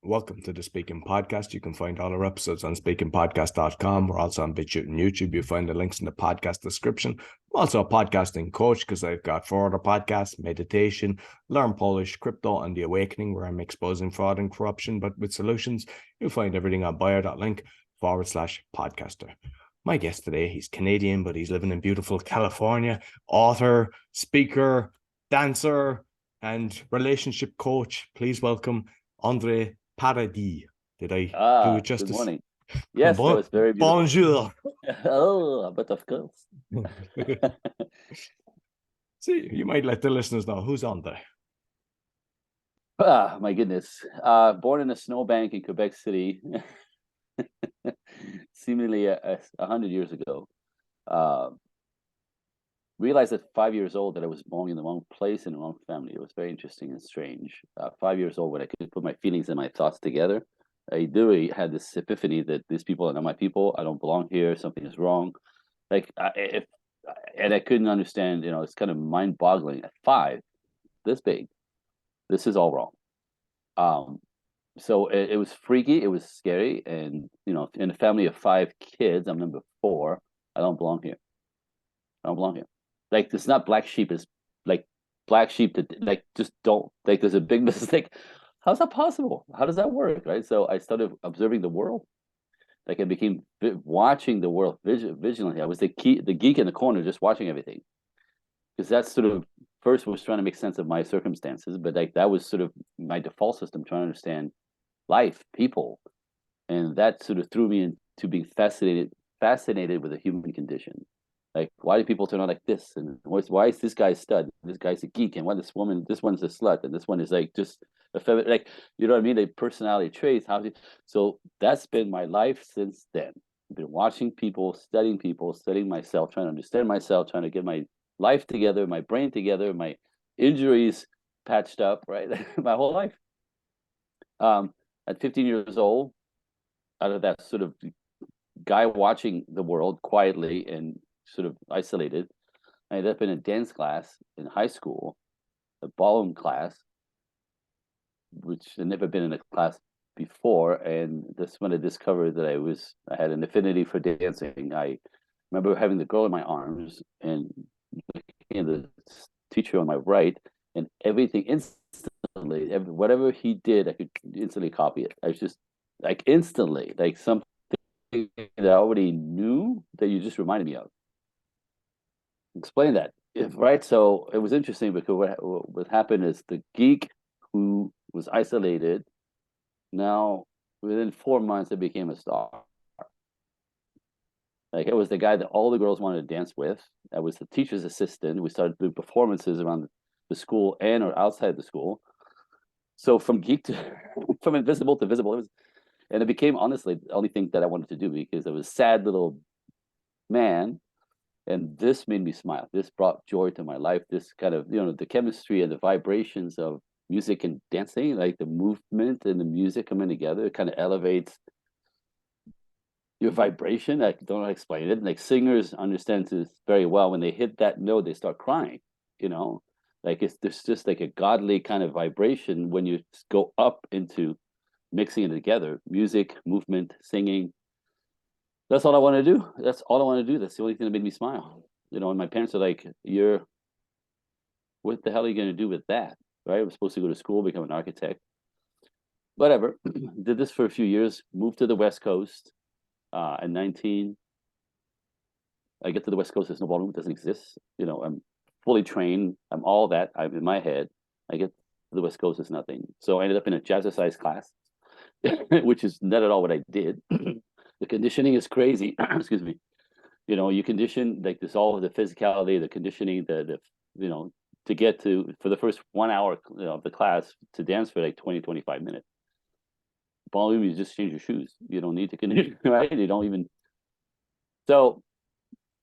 Welcome to the Speaking Podcast. You can find all our episodes on speakingpodcast.com. We're also on Bitchute and YouTube. You'll find the links in the podcast description. I'm also a podcasting coach because I've got 4 other podcasts: meditation, learn Polish, crypto, and the awakening, where I'm exposing fraud and corruption, but with solutions. You'll find everything on bio.link/podcaster. My guest today, he's Canadian, but he's living in beautiful California. Author, speaker, dancer, and relationship coach. Please welcome Andrea Paradis. Did I do it justice? Good morning. Yes, that was very beautiful. Bonjour. Oh, but of course. See, you might let the listeners know who's Andrea. My goodness. Born in a snowbank in Quebec City, seemingly 100 years ago. Realized at 5 years old that I was born in the wrong place in the wrong family. It was very interesting and strange. 5 years old, when I could put my feelings and my thoughts together, I literally had this epiphany that these people are not my people. I don't belong here. Something is wrong. And I couldn't understand. It's kind of mind-boggling. At 5, this big, this is all wrong. So it was freaky. It was scary. And in a family of 5 kids, I'm number 4. I don't belong here. I don't belong here. Like, it's not black sheep. It's like black sheep that just don't, there's a big mistake. How's that possible? How does that work? Right. So I started observing the world. Like, I became watching the world vigilantly. I was the geek in the corner, just watching everything. Because that's sort of, first was trying to make sense of my circumstances, but that was sort of my default system, trying to understand life, people. And that sort of threw me into being fascinated with the human condition. Like, why do people turn out like this? And why is this guy a stud? This guy's a geek, and why this one's a slut, and this one is like just a feminine, like, you know what I mean? The personality traits. So that's been my life since then. I've been watching people, studying myself, trying to understand myself, trying to get my life together, my brain together, my injuries patched up, right? My whole life. At 15 years old, out of that sort of guy watching the world quietly and sort of isolated, I ended up in a dance class in high school, a ballroom class, which I'd never been in a class before. And that's when I discovered that I had an affinity for dancing. I remember having the girl in my arms and the teacher on my right, and everything instantly, whatever he did, I could instantly copy it. I was just like instantly, like something that I already knew that you just reminded me of. Explain that, right? So it was interesting because what happened is the geek who was isolated, now within 4 months, it became a star. Like, it was the guy that all the girls wanted to dance with. I was the teacher's assistant. We started doing performances around the school and or outside the school. So from geek to from invisible to visible, and it became, honestly, the only thing that I wanted to do, because I was a sad little man. And this made me smile. This brought joy to my life. This kind of, the chemistry and the vibrations of music and dancing, like the movement and the music coming together, it kind of elevates your vibration. I don't know how to explain it. Like, singers understand this very well. When they hit that note, they start crying, like there's just like a godly kind of vibration when you go up into mixing it together, music, movement, singing. That's all I want to do. That's all I want to do. That's the only thing that made me smile. And my parents are like, what the hell are you going to do with that? Right? I was supposed to go to school, become an architect. Whatever. Did this for a few years, moved to the West Coast at 19. I get to the West Coast, there's no ballroom, it doesn't exist. I'm fully trained. I'm all that. I'm in my head. I get to the West Coast, it's nothing. So I ended up in a jazzercise class, which is not at all what I did. The conditioning is crazy. Excuse me. You condition, like, this, all of the physicality, the conditioning, to get to, for the first 1 hour of the class, to dance for like 20, 25 minutes. Ballroom, you just change your shoes. You don't need to condition, right? You don't even. So,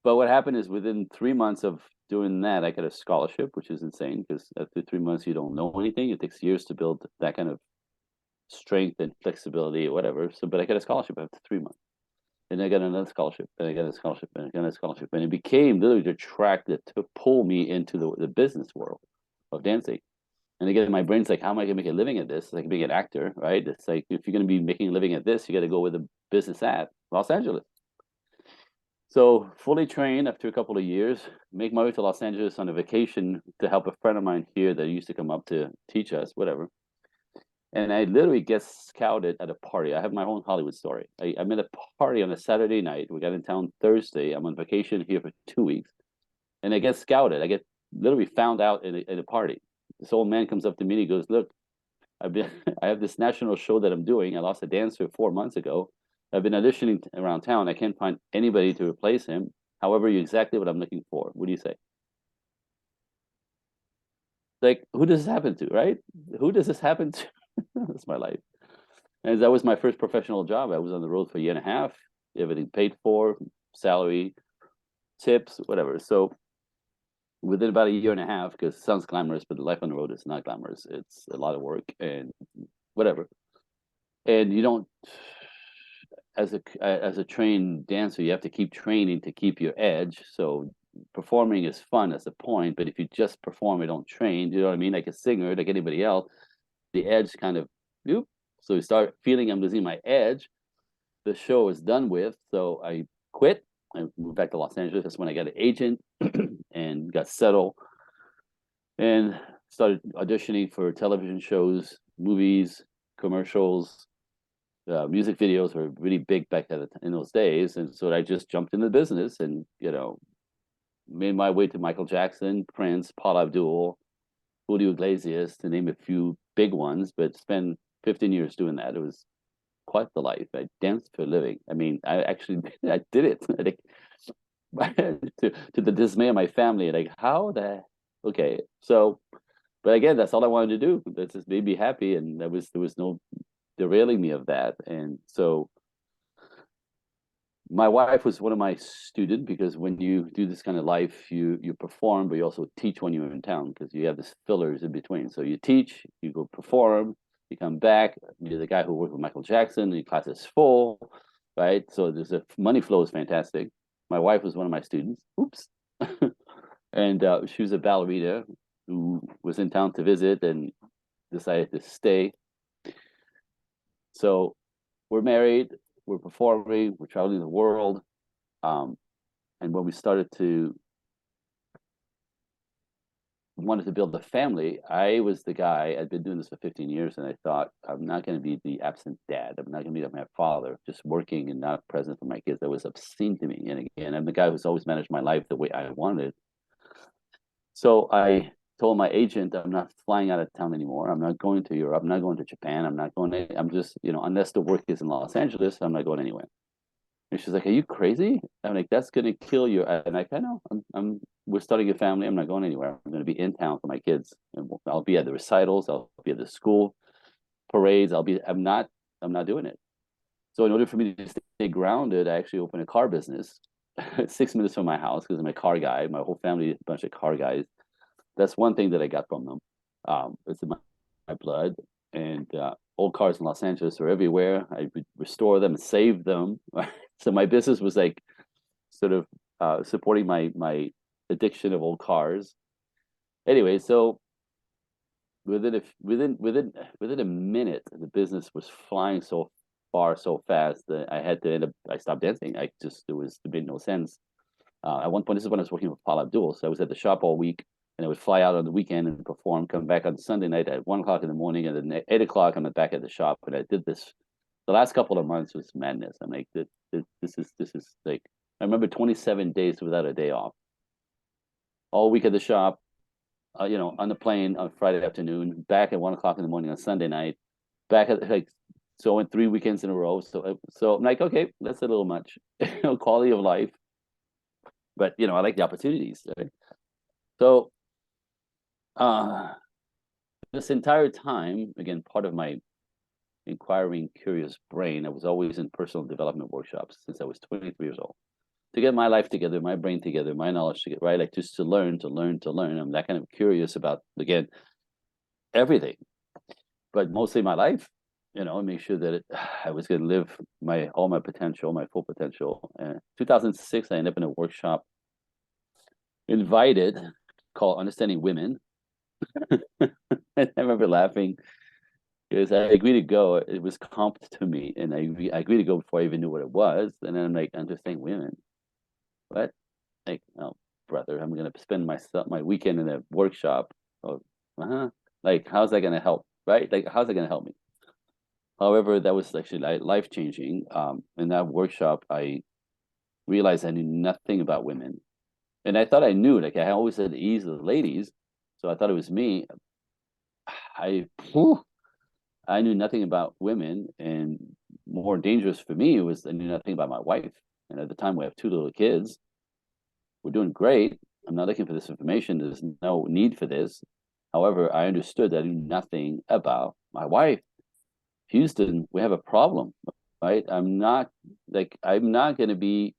but what happened is, within 3 months of doing that, I got a scholarship, which is insane, because after 3 months, you don't know anything. It takes years to build that kind of strength and flexibility or whatever. So, but I got a scholarship after 3 months. And I got another scholarship, and I got a scholarship, and I got a scholarship. And it became literally the track that pull me into the business world of dancing. And again, my brain's like, how am I gonna make a living at this? Like being an actor, right? It's like if you're gonna be making a living at this, you got to go with the business at Los Angeles. So fully trained after a couple of years, make my way to Los Angeles on a vacation to help a friend of mine here that used to come up to teach us, whatever. And I literally get scouted at a party. I have my own Hollywood story. I'm at a party on a Saturday night. We got in town Thursday. I'm on vacation here for 2 weeks. And I get scouted. I get literally found out at a party. This old man comes up to me and he goes, look, I have this national show that I'm doing. I lost a dancer 4 months ago. I've been auditioning around town. I can't find anybody to replace him. However, you're exactly what I'm looking for. What do you say? Like, who does this happen to, right? Who does this happen to? That's my life. And that was my first professional job. I was on the road for a year and a half, everything paid for, salary, tips, whatever. So within about a year and a half, because it sounds glamorous, but the life on the road is not glamorous. It's a lot of work and whatever. And you don't, as a trained dancer, you have to keep training to keep your edge. So performing is fun as a point, but if you just perform and don't train, you know what I mean? Like a singer, like anybody else, the edge kind of, whoop. So you start feeling I'm losing my edge. The show is done with, so I quit. I moved back to Los Angeles. That's when I got an agent and got settled and started auditioning for television shows, movies, commercials. Music videos were really big back in those days, and so I just jumped into the business and made my way to Michael Jackson, Prince, Paul Abdul, Julio Iglesias, to name a few big ones. But spent 15 years doing that. It was quite the life. I danced for a living. I mean, I did it. Like, to the dismay of my family. Like, how the okay? So, but again, that's all I wanted to do. That just made me happy, and there was no derailing me of that. And so my wife was one of my students, because when you do this kind of life, you perform, but you also teach when you're in town, because you have this fillers in between. So you teach, you go perform, you come back. You're the guy who worked with Michael Jackson. Your class is full, right? So there's a money flow is fantastic. My wife was one of my students. Oops. And she was a ballerina who was in town to visit and decided to stay. So we're married, we're performing, we're traveling the world. And when we started to wanted to build a family, I was the guy. I'd been doing this for 15 years, and I thought, I'm not going to be the absent dad. I'm not going to be like my father, just working and not present for my kids. That was obscene to me. And again, I'm the guy who's always managed my life the way I wanted. So I told my agent, I'm not flying out of town anymore. I'm not going to Europe. I'm not going to Japan. I'm not going to, I'm just, unless the work is in Los Angeles, I'm not going anywhere. And she's like, "Are you crazy?" I'm like, "That's gonna kill you." And like, I know, we're starting a family. I'm not going anywhere. I'm gonna be in town for my kids, and I'll be at the recitals. I'll be at the school parades. I'm not doing it. So in order for me to stay grounded, I actually opened a car business, 6 minutes from my house, because I'm a car guy. My whole family is a bunch of car guys. That's one thing that I got from them. It's in my blood, and old cars in Los Angeles are everywhere. I would restore them and save them. So my business was like sort of supporting my addiction of old cars. Anyway, so within a minute, the business was flying so far so fast that I had to end up. I stopped dancing. It made no sense. At one point, this is when I was working with Paul Abdul, so I was at the shop all week, and I would fly out on the weekend and perform, come back on Sunday night at 1 o'clock in the morning, and then at 8 o'clock I'm back at the shop. And I did this. The last couple of months was madness. I'm like, this is like, I remember 27 days without a day off. All week at the shop, on the plane on Friday afternoon, back at 1 o'clock in the morning on Sunday night, back at like, so I went 3 weekends in a row. So I'm like, okay, that's a little much, quality of life. But I like the opportunities. Right? So this entire time, again, part of my inquiring, curious brain, I was always in personal development workshops since I was 23 years old, to get my life together, my brain together, my knowledge together, right? Like just to learn. I'm that kind of curious about, again, everything, but mostly my life, make sure that I was going to live all my potential, my full potential. 2006, I ended up in a workshop invited called Understanding Women. And I remember laughing because I agreed to go. It was comped to me, and I agreed to go before I even knew what it was. And then I'm just saying, women, what? Like, oh, brother, I'm gonna spend my weekend in a workshop. Oh, uh-huh. Like, how's that gonna help? Right? Like, how's that gonna help me? However, that was actually life changing. In that workshop, I realized I knew nothing about women, and I thought I knew. Like, I always had the ease of the ladies, so I thought it was me. I whew, I knew nothing about women, and more dangerous for me was I knew nothing about my wife. And at the time, we have two little kids. We're doing great. I'm not looking for this information. There's no need for this. However, I understood that I knew nothing about my wife. Houston, we have a problem, right? I'm not going to be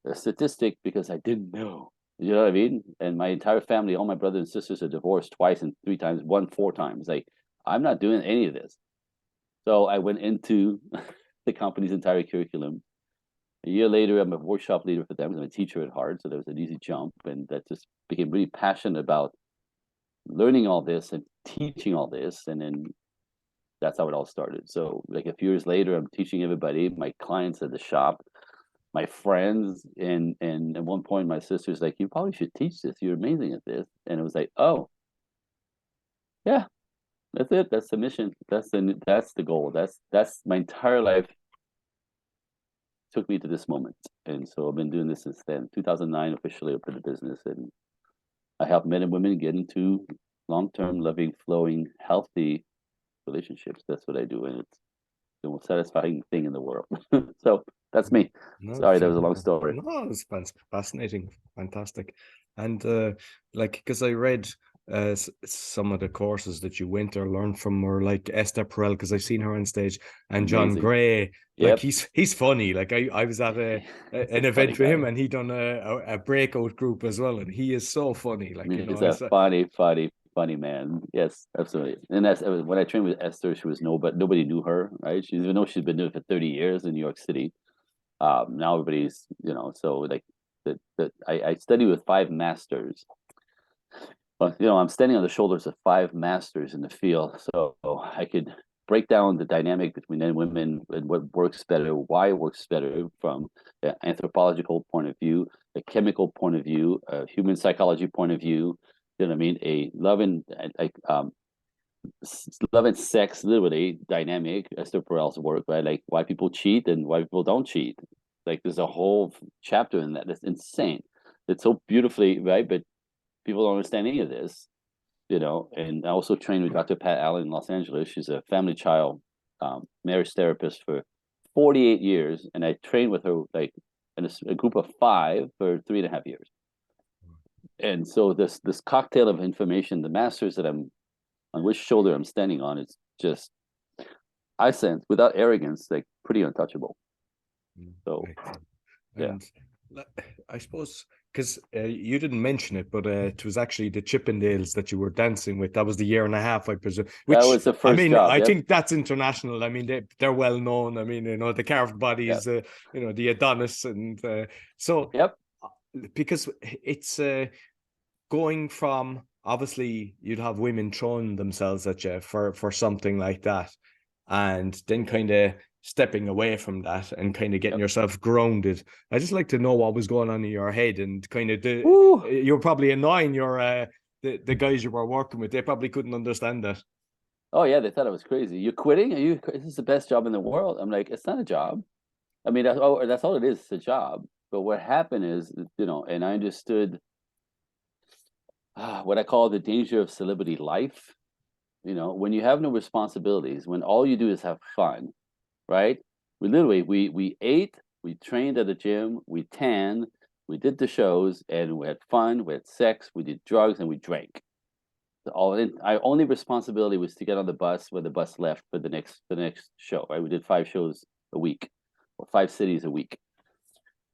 a statistic because I didn't know. You know what I mean? And my entire family, all my brothers and sisters are divorced twice and three times, one, four times. Like, I'm not doing any of this. So I went into the company's entire curriculum. A year later, I'm a workshop leader for them. I'm a teacher at heart, so there was an easy jump, and that just became really passionate about learning all this and teaching all this, and then that's how it all started. So, like a few years later, I'm teaching everybody, my clients at the shop, my friends, and at one point, my sister's like, "You probably should teach this. You're amazing at this." And it was like, "Oh, yeah, that's it. That's the mission. That's the goal. That's my entire life took me to this moment." And so I've been doing this since then. 2009 officially opened the business, and I help men and women get into long-term, loving, flowing, healthy relationships. That's what I do, and it's the most satisfying thing in the world. So that's me. No, Sorry, that was a long story. no, it's fascinating, fantastic, and like because I read some of the courses that you went or learned from were like Esther Perel because I've seen her on stage and John Amazing. Gray. Like Yep. he's funny. Like I was at an Funny event with him guy. and he done a breakout group as well, and he is so funny. Like He's I a said, funny man. Yes, absolutely. And that's when I trained with Esther. She was nobody knew her, right? She even though she's been doing it for 30 years in New York City. Now everybody's so like I study with five masters. But I'm standing on the shoulders of five masters in the field, so I could break down the dynamic between men and women and what works better, why it works better from an anthropological point of view, a chemical point of view, a human psychology point of view. You know what I mean? A love and sex literally dynamic. Esther Perel's work, right? Like why people cheat and why people don't cheat. Like there's a whole chapter in that. That's insane. It's so beautifully right, but people don't understand any of this, And I also trained with Dr. Pat Allen in Los Angeles. She's a family child marriage therapist for 48 years, and I trained with her like in a group of five for 3.5 years. And so this cocktail of information, the masters that I'm on which shoulder I'm standing on, it's just I sense without arrogance, like pretty untouchable. So yeah. and I suppose because you didn't mention it, but it was actually the Chippendales that you were dancing with. That was the year and a half, I presume. That Which was the I first mean, job. I Yep. think that's international. I mean, they're well known. I mean, the carved Yep. bodies, the Adonis, and so Yep. because it's going from obviously you'd have women throwing themselves at you for something like that, and then kind of stepping away from that and kind of getting Yep. yourself grounded. I just like to know what was going on in your head and kind of Woo. you're probably annoying your the guys you were working with. They probably couldn't understand that. Oh yeah, they thought I was crazy. You're quitting? Are you? This is the best job in the world. I'm like, it's not a job. I mean, that's all it is. It's a job. But what happened is, and I understood what I call the danger of celebrity life. When you have no responsibilities, when all you do is have fun, right? We ate, we trained at the gym, we tanned, we did the shows, and we had fun, we had sex, we did drugs, and we drank. Our only responsibility was to get on the bus when the bus left for the next show. Right, we did 5 shows a week, or 5 cities a week.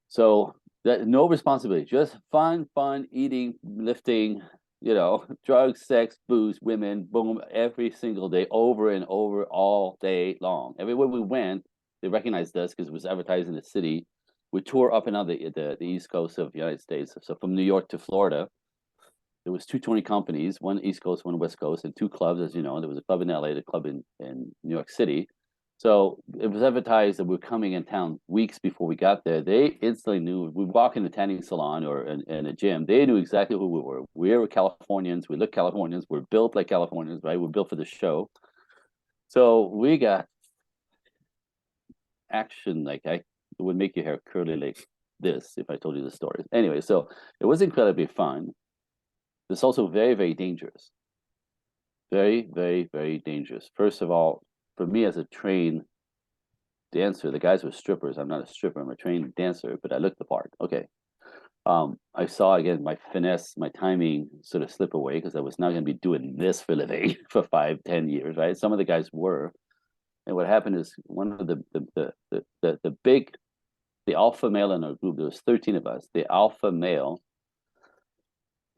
So that no responsibility, just fun, eating, lifting, drugs, sex, booze, women, boom, every single day, over and over, all day long. Everywhere we went, they recognized us because it was advertised in the city. We tour up and down the East Coast of the United States. So from New York to Florida, there was two touring companies, one East Coast, one West Coast, and two clubs, as you know. There was a club in LA, the club in New York City. So it was advertised that we were coming in town weeks before we got there. They instantly knew. We walk in the tanning salon or in a gym. They knew exactly who we were. We were Californians. We look Californians. We're built like Californians, right? We're built for the show. So we got action like it would make your hair curly like this if I told you the story. Anyway, so it was incredibly fun. It's also very, very dangerous. Very, very, very dangerous. First of all, for me as a trained dancer, the guys were strippers. I'm not a stripper. I'm a trained dancer, but I looked the part. Okay. I saw again my finesse, my timing sort of slip away because I was not going to be doing this for a living for 5-10 years, right? Some of the guys were, and what happened is one of the big, the alpha male in our group. There was 13 of us. The alpha male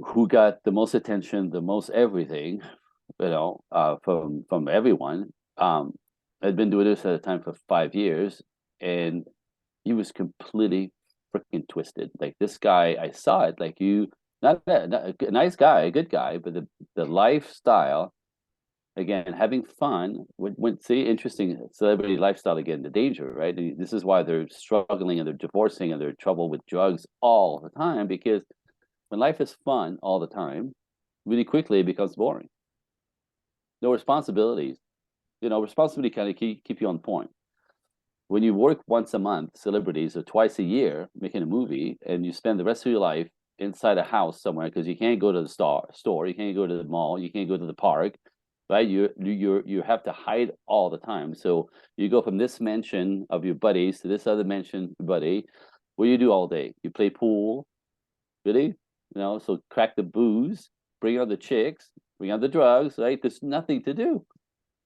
who got the most attention, the most everything, from everyone. I'd been doing this at a time for 5 years, and he was completely freaking twisted. Like this guy, I saw it. Like not a nice guy, a good guy, but the lifestyle, again, having fun. See, interesting celebrity lifestyle again. The danger, right? And this is why they're struggling and they're divorcing and they're in trouble with drugs all the time, because when life is fun all the time, really quickly it becomes boring. No responsibilities. Responsibility kind of keep you on point. When you work once a month, celebrities, or twice a year making a movie, and you spend the rest of your life inside a house somewhere because you can't go to the store, you can't go to the mall, you can't go to the park, right? You have to hide all the time. So you go from this mansion of your buddies to this other mansion buddy. What do you do all day? You play pool, really? So crack the booze, bring out the chicks, bring out the drugs, right? There's nothing to do.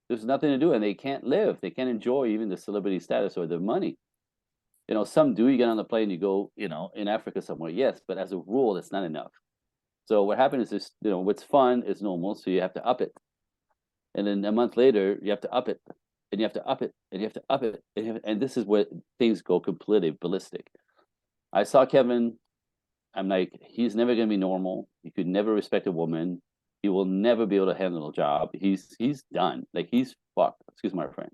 There's nothing to do, and they can't live. They can't enjoy even the celebrity status or their money. Some do. You get on the plane, you go, in Africa somewhere, yes, but as a rule, it's not enough. So what happens is, what's fun is normal, so you have to up it. And then a month later, you have to up it, and you have to up it, and you have to up it. And this is where things go completely ballistic. I saw Kevin. I'm like, he's never going to be normal. He could never respect a woman. He will never be able to handle a job. He's done. Like, he's fucked. Excuse my French.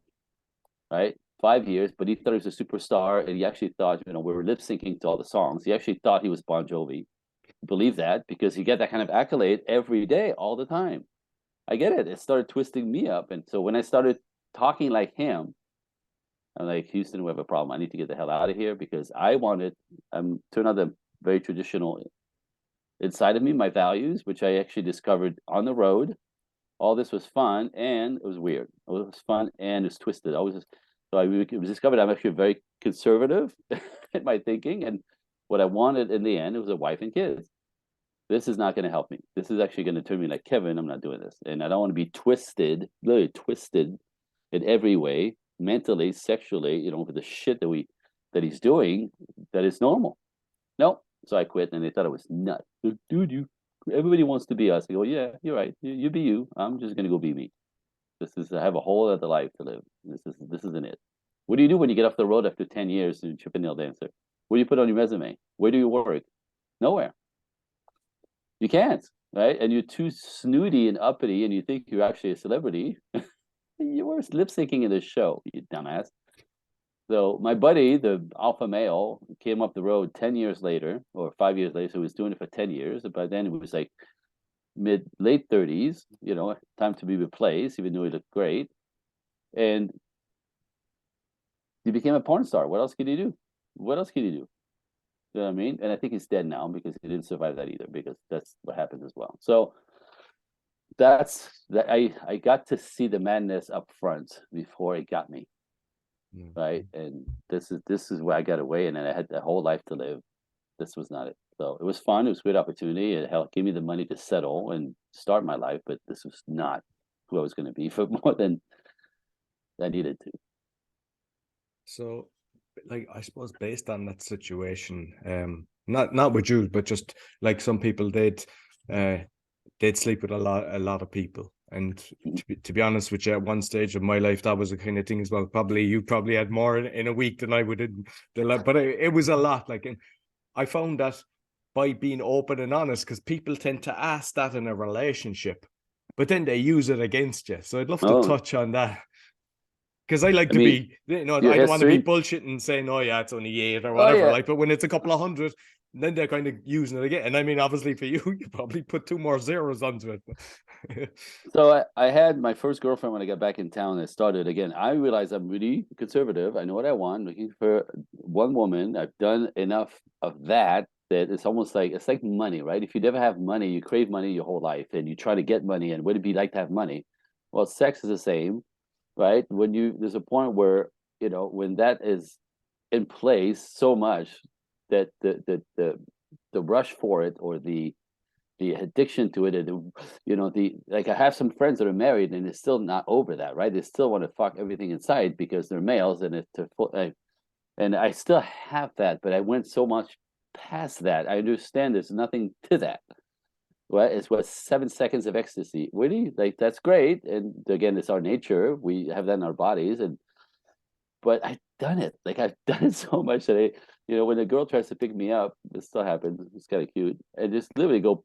Right? 5 years, but he thought he was a superstar, and he actually thought, we were lip syncing to all the songs. He actually thought he was Bon Jovi. Believe that because he got that kind of accolade every day, all the time. I get it. It started twisting me up, and so when I started talking like him, I'm like, Houston, we have a problem. I need to get the hell out of here because turned out I'm very traditional inside of me, my values, which I actually discovered on the road. All this was fun and it was weird. It was fun and it's twisted. It was discovered I'm actually very conservative in my thinking, and what I wanted in the end, it was a wife and kids. This is not going to help me. This is actually going to turn me like Kevin. I'm not doing this, and I don't want to be twisted, literally twisted in every way, mentally, sexually. For the shit that he's doing, that is normal. No. So I quit, and they thought it was nuts. Dude, everybody wants to be us. I go, yeah, you're right. You be you. I'm just gonna go be me. I have a whole other life to live. This isn't it. What do you do when you get off the road after 10 years as a Chippendale dancer? What do you put on your resume? Where do you work? Nowhere. You can't, right? And you're too snooty and uppity, and you think you're actually a celebrity. You were lip syncing in this show, you dumbass. So my buddy, the alpha male, came up the road 10 years later, or 5 years later. So he was doing it for 10 years. But then it was like late 30s, time to be replaced, even though he looked great. And he became a porn star. What else could he do? What else could he do? You know what I mean? And I think he's dead now because he didn't survive that either, because that's what happened as well. So that's that. I got to see the madness up front before it got me. Right, and this is where I got away, and then I had the whole life to live. This was not it. So it was fun. It was a great opportunity. It helped give me the money to settle and start my life, but this was not who I was going to be for more than I needed to. So, like, I suppose based on that situation, not with you, but just like some people, they'd sleep with a lot of people. And to be honest with you, at one stage of my life, that was the kind of thing as well. You probably had more in a week than I would in the life, but it was a lot. Like, and I found that by being open and honest, because people tend to ask that in a relationship, but then they use it against you. So I'd love to Oh, touch on that. Because I like I to mean, be, you know, your I don't want to be history. bullshitting and saying, oh, yeah, it's only 8 or Oh whatever. yeah. Like, but when it's a couple of hundred, then they're kind of using it again. And I mean, obviously for you, you probably put 2 more zeros onto it. So I had my first girlfriend when I got back in town. I started again. I realized I'm really conservative. I know what I want. Looking for one woman. I've done enough of that it's almost like it's like money, right? If you never have money, you crave money your whole life, and you try to get money. And what it'd be like to have money? Well, sex is the same, right? When there's a point where when that is in place so much that the rush for it or the addiction to it, and the like. I have some friends that are married and they're still not over that, right? They still want to fuck everything inside because they're males, and and I still have that, but I went so much past that. I understand there's nothing to that. Right? It's what 7 seconds of ecstasy. Really, like that's great, and again, it's our nature. We have that in our bodies, but I've done it. Like I've done it so much that when a girl tries to pick me up, this still happens. It's kind of cute. I just literally go.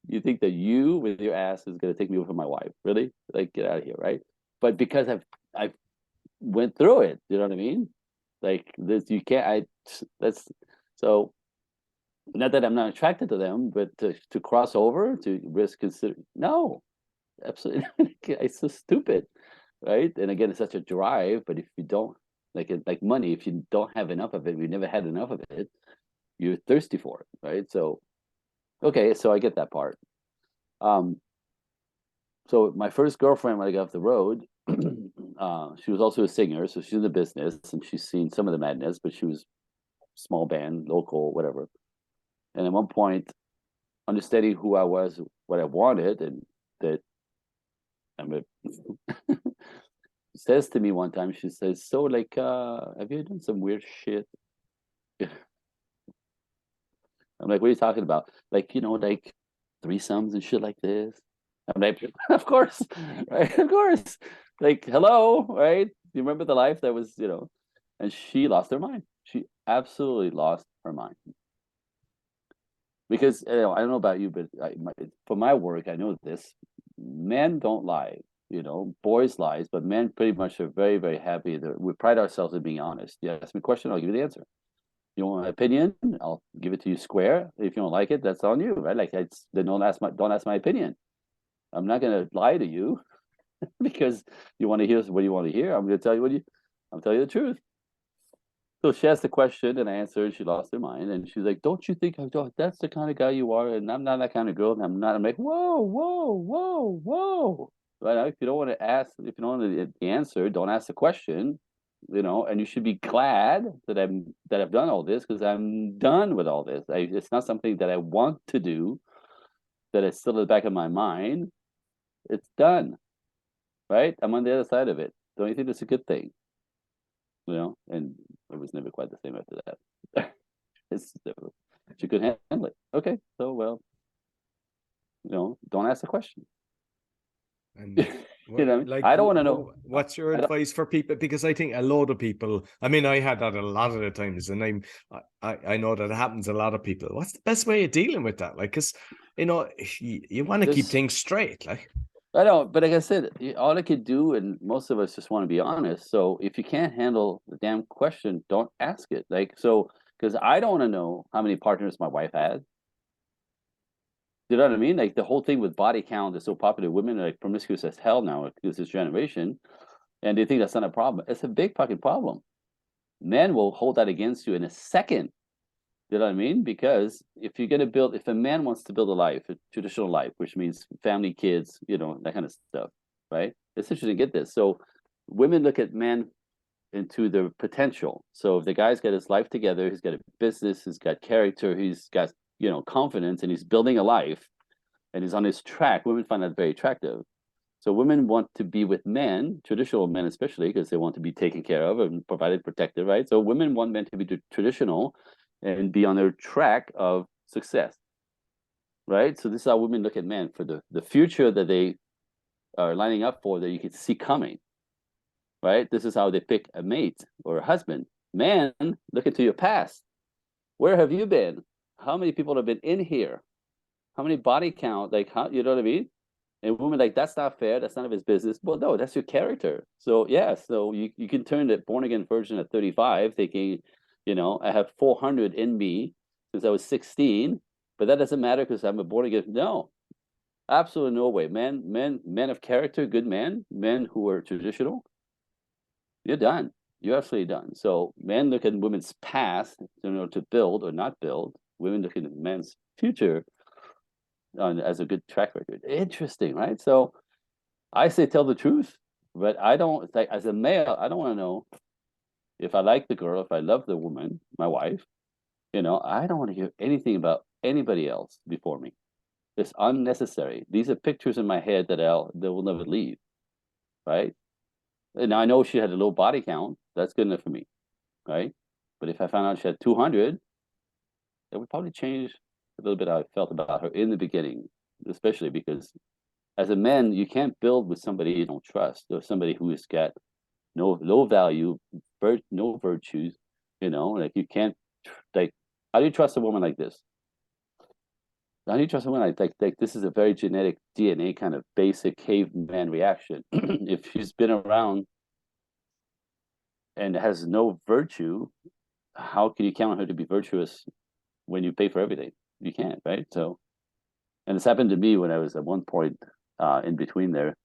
You think that you with your ass is gonna take me away from my wife? Really? Like get out of here, right? But because I've went through it, you know what I mean? Like this, you can't. That's so. Not that I'm not attracted to them, but to cross over to risk consider no, absolutely. It's so stupid, right? And again, it's such a drive. But if you don't like money, if you don't have enough of it, you never had enough of it, you're thirsty for it, right? So okay, so I get that part. Um, so my first girlfriend when I got off the road, she was also a singer, so she's in the business and she's seen some of the madness, but she was small band, local, whatever. And at one point, understanding who I was, what I wanted, and that I'm a says to me one time, she says, "So, like, have you done some weird shit?" I'm like, "What are you talking about? Like, like threesomes and shit like this?" I'm like, "Of course, right? Of course. Like, hello, right? You remember the life that was, And she lost her mind. She absolutely lost her mind. Because I don't know about you, but for my work, I know this. Men don't lie, boys lies, but men pretty much are very, very happy. That we pride ourselves in being honest. You ask me a question, I'll give you the answer. You want my opinion? I'll give it to you square. If you don't like it, that's on you, right? Like then don't ask my opinion. I'm not gonna lie to you because you want to hear what you want to hear. I'm gonna tell you I'm telling you the truth. So she asked the question and I answered. She lost her mind and she's like, "Don't you think that's the kind of guy you are?" And I'm not that kind of girl. And I'm not. I'm like, "Whoa, whoa, whoa, whoa!" Right? If you don't want to ask, if you don't want the answer, don't ask the question. And you should be glad that I've done all this because I'm done with all this. It's not something that I want to do. That is still in the back of my mind. It's done. Right? I'm on the other side of it. Don't you think that's a good thing? And it was never quite the same after that. She could handle it. Okay, so well, don't ask the question. And like, I don't want to know. what's your advice for people? Because I think a lot of people, I mean, I had that a lot of the times, and I know that it happens to a lot of people. What's the best way of dealing with that? Like, because you want to keep things straight, like. I don't, but like I said, all I could do, and most of us just want to be honest. So if you can't handle the damn question, don't ask it. Like so, because I don't want to know how many partners my wife had. You know what I mean? Like the whole thing with body count is so popular. Women are like promiscuous as hell now because this generation, and they think that's not a problem. It's a big fucking problem. Men will hold that against you in a second. You know what I mean? Because if a man wants to build a life, a traditional life, which means family, kids, that kind of stuff, right? It's interesting to get this. So women look at men into their potential. So if the guy's got his life together, he's got a business, he's got character, he's got, confidence, and he's building a life and he's on his track, women find that very attractive. So women want to be with men, traditional men especially, because they want to be taken care of and provided, protected, right? So women want men to be traditional and be on their track of success, right? So this is how women look at men for the future that they are lining up for that you can see coming, right? This is how they pick a mate or a husband. Man, look into your past. Where have you been? how many people have been in here? How many body count? Like, how, you know what I mean? And women like, that's not fair. That's none of his business. Well, no, that's your character. So yeah, so you can turn the born again virgin at 35, thinking, I have 400 in me since I was 16, but that doesn't matter because I'm a born again. No, absolutely no way. Men of character, good men who are traditional, you're done. You're absolutely done. So men look at women's past, to build or not build. Women look at men's future as a good track record. Interesting, right? So I say tell the truth, but I don't like as a male. I don't want to know if I like the girl, if I love the woman, my wife. I don't want to hear anything about anybody else before me. It's unnecessary. These are pictures in my head that will never leave, right? And I know she had a low body count. That's good enough for me, right? But if I found out she had 200, it would probably change a little bit how I felt about her in the beginning, especially because as a man, you can't build with somebody you don't trust or somebody who has got no low value, no virtues. Like you can't like. How do you trust a woman like this? How do you trust a woman like this is a very genetic DNA kind of basic caveman reaction. If she's been around and has no virtue, how can you count on her to be virtuous when you pay for everything? You can't, right? So, and this happened to me when I was at one point in between there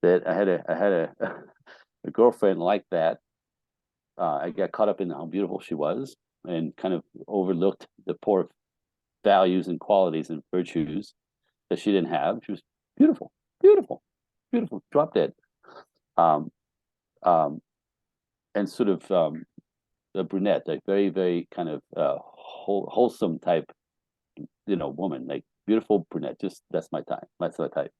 that I had a girlfriend like that. I got caught up in how beautiful she was and kind of overlooked the poor values and qualities and virtues that she didn't have. She was beautiful, beautiful, beautiful, drop dead. Um, um, and sort of a brunette, like very, very kind of wholesome type, woman, like beautiful brunette. Just that's my type. That's my type.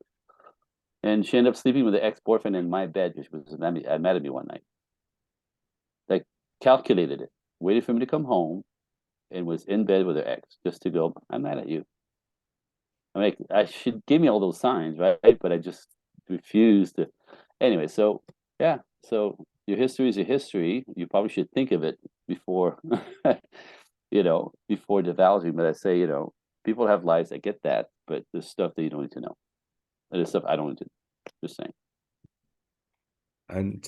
And she ended up sleeping with the ex-boyfriend in my bed because she was mad at me one night. Like calculated it, waited for me to come home, and was in bed with her ex just to go. I'm mad at you. I mean, she gave me all those signs, right? But I just refused to. Anyway, so yeah, so your history is your history. You probably should think of it before, before divulging. But I say, people have lives. I get that, but there's stuff that you don't need to know. There's stuff I don't need to. Just saying. And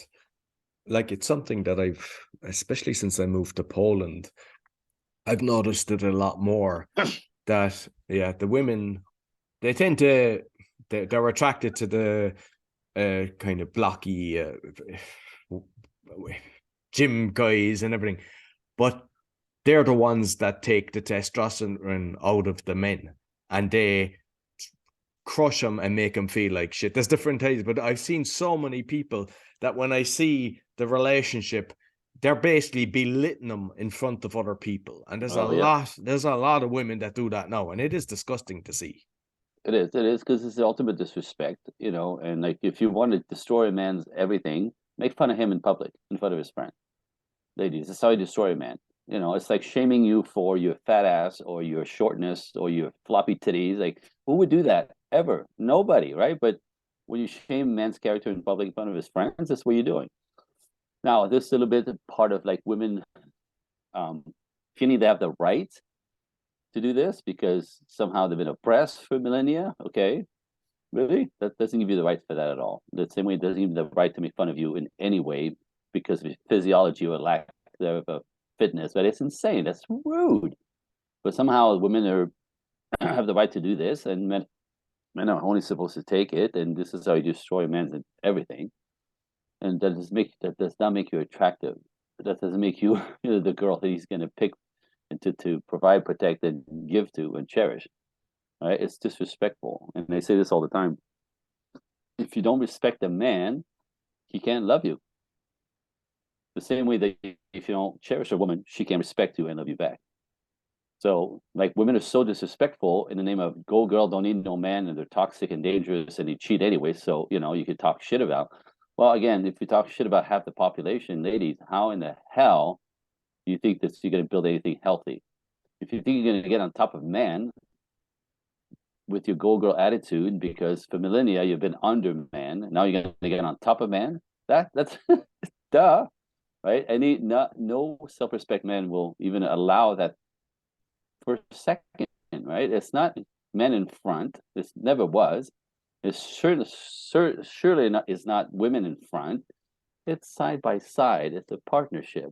like it's something that I've, especially since I moved to Poland, I've noticed it a lot more. That the women, they tend to they're attracted to the kind of blocky gym guys and everything, but they're the ones that take the testosterone out of the men, and they crush them and make them feel like shit. There's different types, but I've seen so many people that when I see the relationship, they're basically belittling them in front of other people. And there's there's a lot of women that do that now, and it is disgusting to see. It is because it's the ultimate disrespect, and like if you want to destroy a man's everything, make fun of him in public, in front of his friend. Ladies, that's how you destroy a man. It's like shaming you for your fat ass or your shortness or your floppy titties. Like, who would do that ever? Nobody, right? But when you shame a man's character in public in front of his friends, that's what you're doing. Now, this is a little bit part of like women feeling they have the right to do this because somehow they've been oppressed for millennia. Okay, really? That doesn't give you the right for that at all. The same way it doesn't give you the right to make fun of you in any way because of physiology or lack thereof fitness. But it's insane. That's rude. But somehow women are have the right to do this, and men are only supposed to take it. And this is how you destroy men's everything. And that does not make you attractive. That doesn't make you, the girl that he's going to pick and to provide, protect, and give to and cherish. Right? It's disrespectful, and they say this all the time. If you don't respect a man, he can't love you. The same way that if you don't cherish a woman, she can't respect you and love you back. So, like, women are so disrespectful in the name of "go girl, don't need no man," and they're toxic and dangerous, and they cheat anyway. So, you could talk shit about. Well, again, if you talk shit about half the population, ladies, how in the hell do you think that you're going to build anything healthy? If you think you're going to get on top of man with your go girl attitude, because for millennia you've been under man, now you're going to get on top of man. That's duh, right? No self-respect man will even allow that for second, right? It's not men in front. This never was. It's surely not is not women in front. It's side by side. It's a partnership.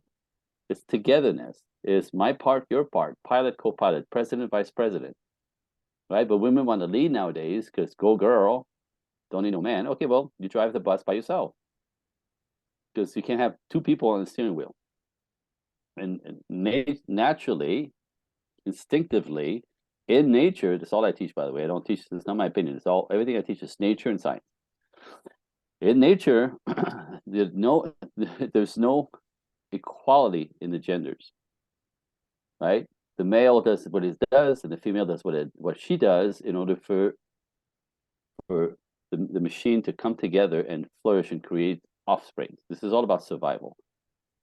It's togetherness. It's my part, your part, pilot, co-pilot, president, vice president, right? But women want to lead nowadays because go girl, don't need no man. Okay, well, you drive the bus by yourself because you can't have two people on the steering wheel. And naturally, instinctively, in nature, that's all I teach, by the way. I don't teach, it's not my opinion. It's all, everything I teach is nature and science. In nature, there's no equality in the genders, right? The male does what he does, and the female does what she does in order for the machine to come together and flourish and create offspring. This is all about survival.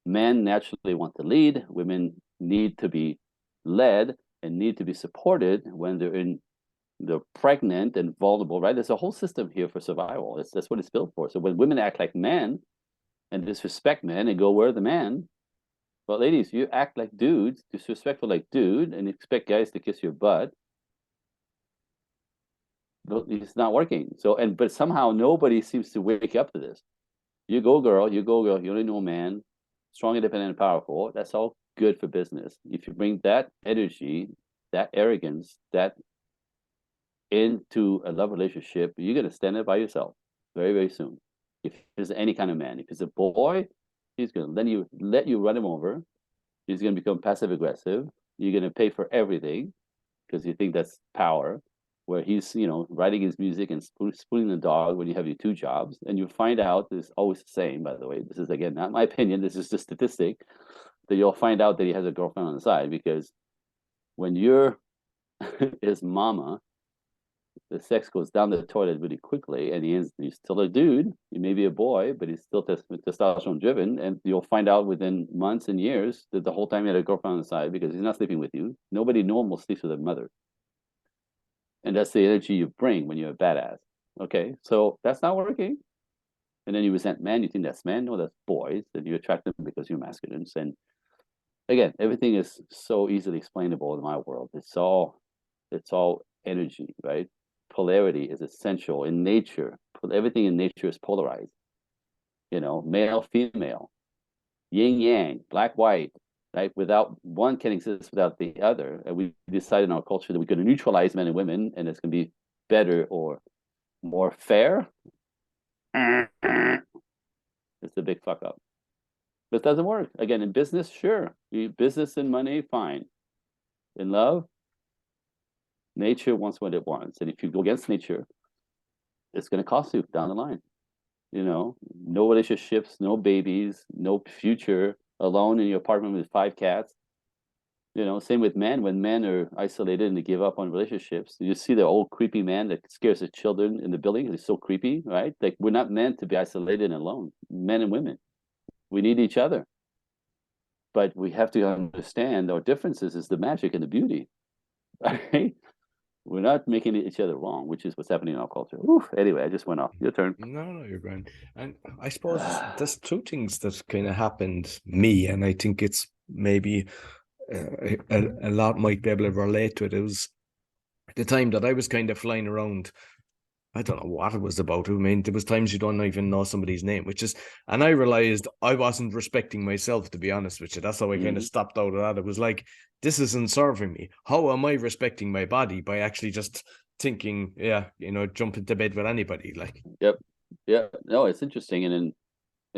Men naturally want to lead. Women need to be led and need to be supported when they're pregnant and vulnerable, right? There's a whole system here for survival. That's what it's built for. So when women act like men and disrespect men and go, where are the men? Well, ladies, you act like dudes, disrespectful like dude, and expect guys to kiss your butt. It's not working. So, but somehow nobody seems to wake up to this. You go, girl. You go, girl. You only know man. Strong, independent, and powerful. That's all good for business. If you bring that energy, that arrogance, that into a love relationship, you're going to stand there by yourself very, very soon. If there's any kind of man, if it's a boy, he's going to let you run him over. He's going to become passive aggressive. You're going to pay for everything because you think that's power. Where he's, writing his music and spooning the dog when you have your two jobs, and you find out it's always the same. By the way, this is again not my opinion. This is the statistic that you'll find out that he has a girlfriend on the side because when you're his mama, the sex goes down the toilet really quickly, and he's still a dude. He may be a boy, but he's still testosterone driven, and you'll find out within months and years that the whole time he had a girlfriend on the side because he's not sleeping with you. Nobody normal sleeps with their mother. And that's the energy you bring when you're a badass. Okay, so that's not working. And then you resent men. You think that's men? No, that's boys. And you attract them because you're masculines. And again, everything is so easily explainable in my world. It's all energy, right? Polarity is essential in nature. Everything in nature is polarized. Male, female, yin yang, black, white. Right? Without one can exist without the other. And we decided in our culture that we're going to neutralize men and women and it's going to be better or more fair. It's a big fuck up. But it doesn't work. Again, in business, sure. Business and money, fine. In love, nature wants what it wants. And if you go against nature, it's going to cost you down the line. No relationships, no babies, no future. Alone in your apartment with 5 cats. Same with men. When men are isolated and they give up on relationships, you see the old creepy man that scares the children in the building. It's so creepy, right? Like we're not meant to be isolated and alone, men and women. We need each other. But we have to understand our differences is the magic and the beauty. Right? We're not making each other wrong, which is what's happening in our culture. Oof, anyway, I just went off. Your turn. No, you're grand. And I suppose there's 2 things that kind of happened me, and I think it's maybe a lot might be able to relate to it. It was the time that I was kind of flying around. I don't know what it was about. I mean, there was times you don't even know somebody's name, and I realized I wasn't respecting myself, to be honest with you. That's how I kind of stopped out of that. It was like, this isn't serving me. How am I respecting my body by actually just thinking, jump into bed with anybody? Like, yep. Yeah. No, it's interesting. And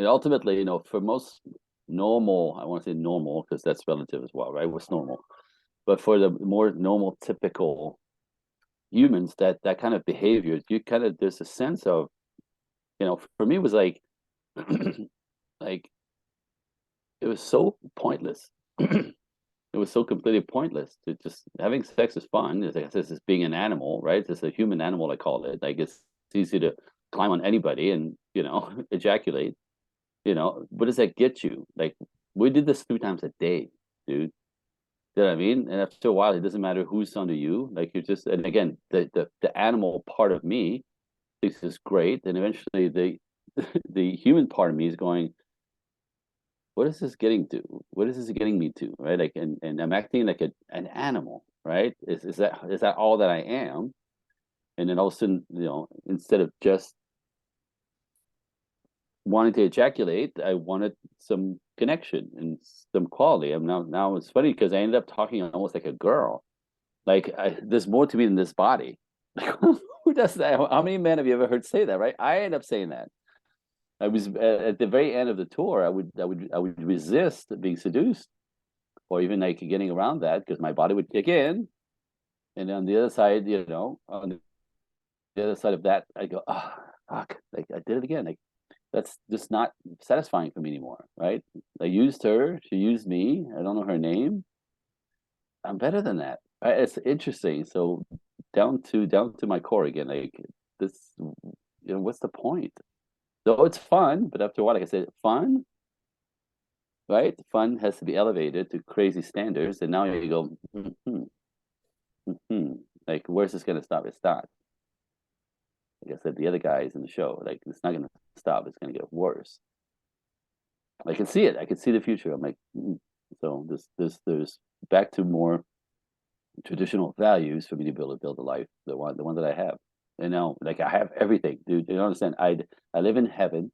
ultimately, for most normal, I want to say normal because that's relative as well, right? What's normal? But for the more normal, typical humans, that kind of behavior, there's a sense of, for me it was like, like it was so pointless. It was so completely pointless to just having sex is fun. It's like this is being an animal, right? It's a human animal, I call it. Like it's easy to climb on anybody and ejaculate. What does that get you? Like we did this 3 times a day, dude. You know what I mean? And after a while, it doesn't matter who's under you. Like you're just, and again, the animal part of me thinks it's great, and eventually the the human part of me is going, what is this getting to? What is this getting me to? Right? Like, and I'm acting like an animal, right? Is that all that I am? And then all of a sudden, instead of just wanting to ejaculate, I wanted some connection and some quality. I'm now it's funny because I ended up talking almost like a girl. Like there's more to me than this body. Like, who does that? How many men have you ever heard say that? Right? I end up saying that. I was at the very end of the tour. I would resist being seduced, or even like getting around that because my body would kick in, and on the other side, on the other side of that, I go, oh, fuck, like I did it again. Like that's just not satisfying for me anymore, right? I used her, she used me. I don't know her name. I'm better than that. Right? It's interesting. So down to my core again. Like this, what's the point? Though it's fun, but after a while, like I said, fun, right? Fun has to be elevated to crazy standards, and now you go, like, where's this gonna stop? It's not. Like I said, the other guys in the show, like, it's not gonna stop. It's gonna get worse. I can see it. I can see the future. I'm like, so there's back to more traditional values for me to be able to build a life, the one that I have. Like I have everything, dude. You don't understand. I live in heaven.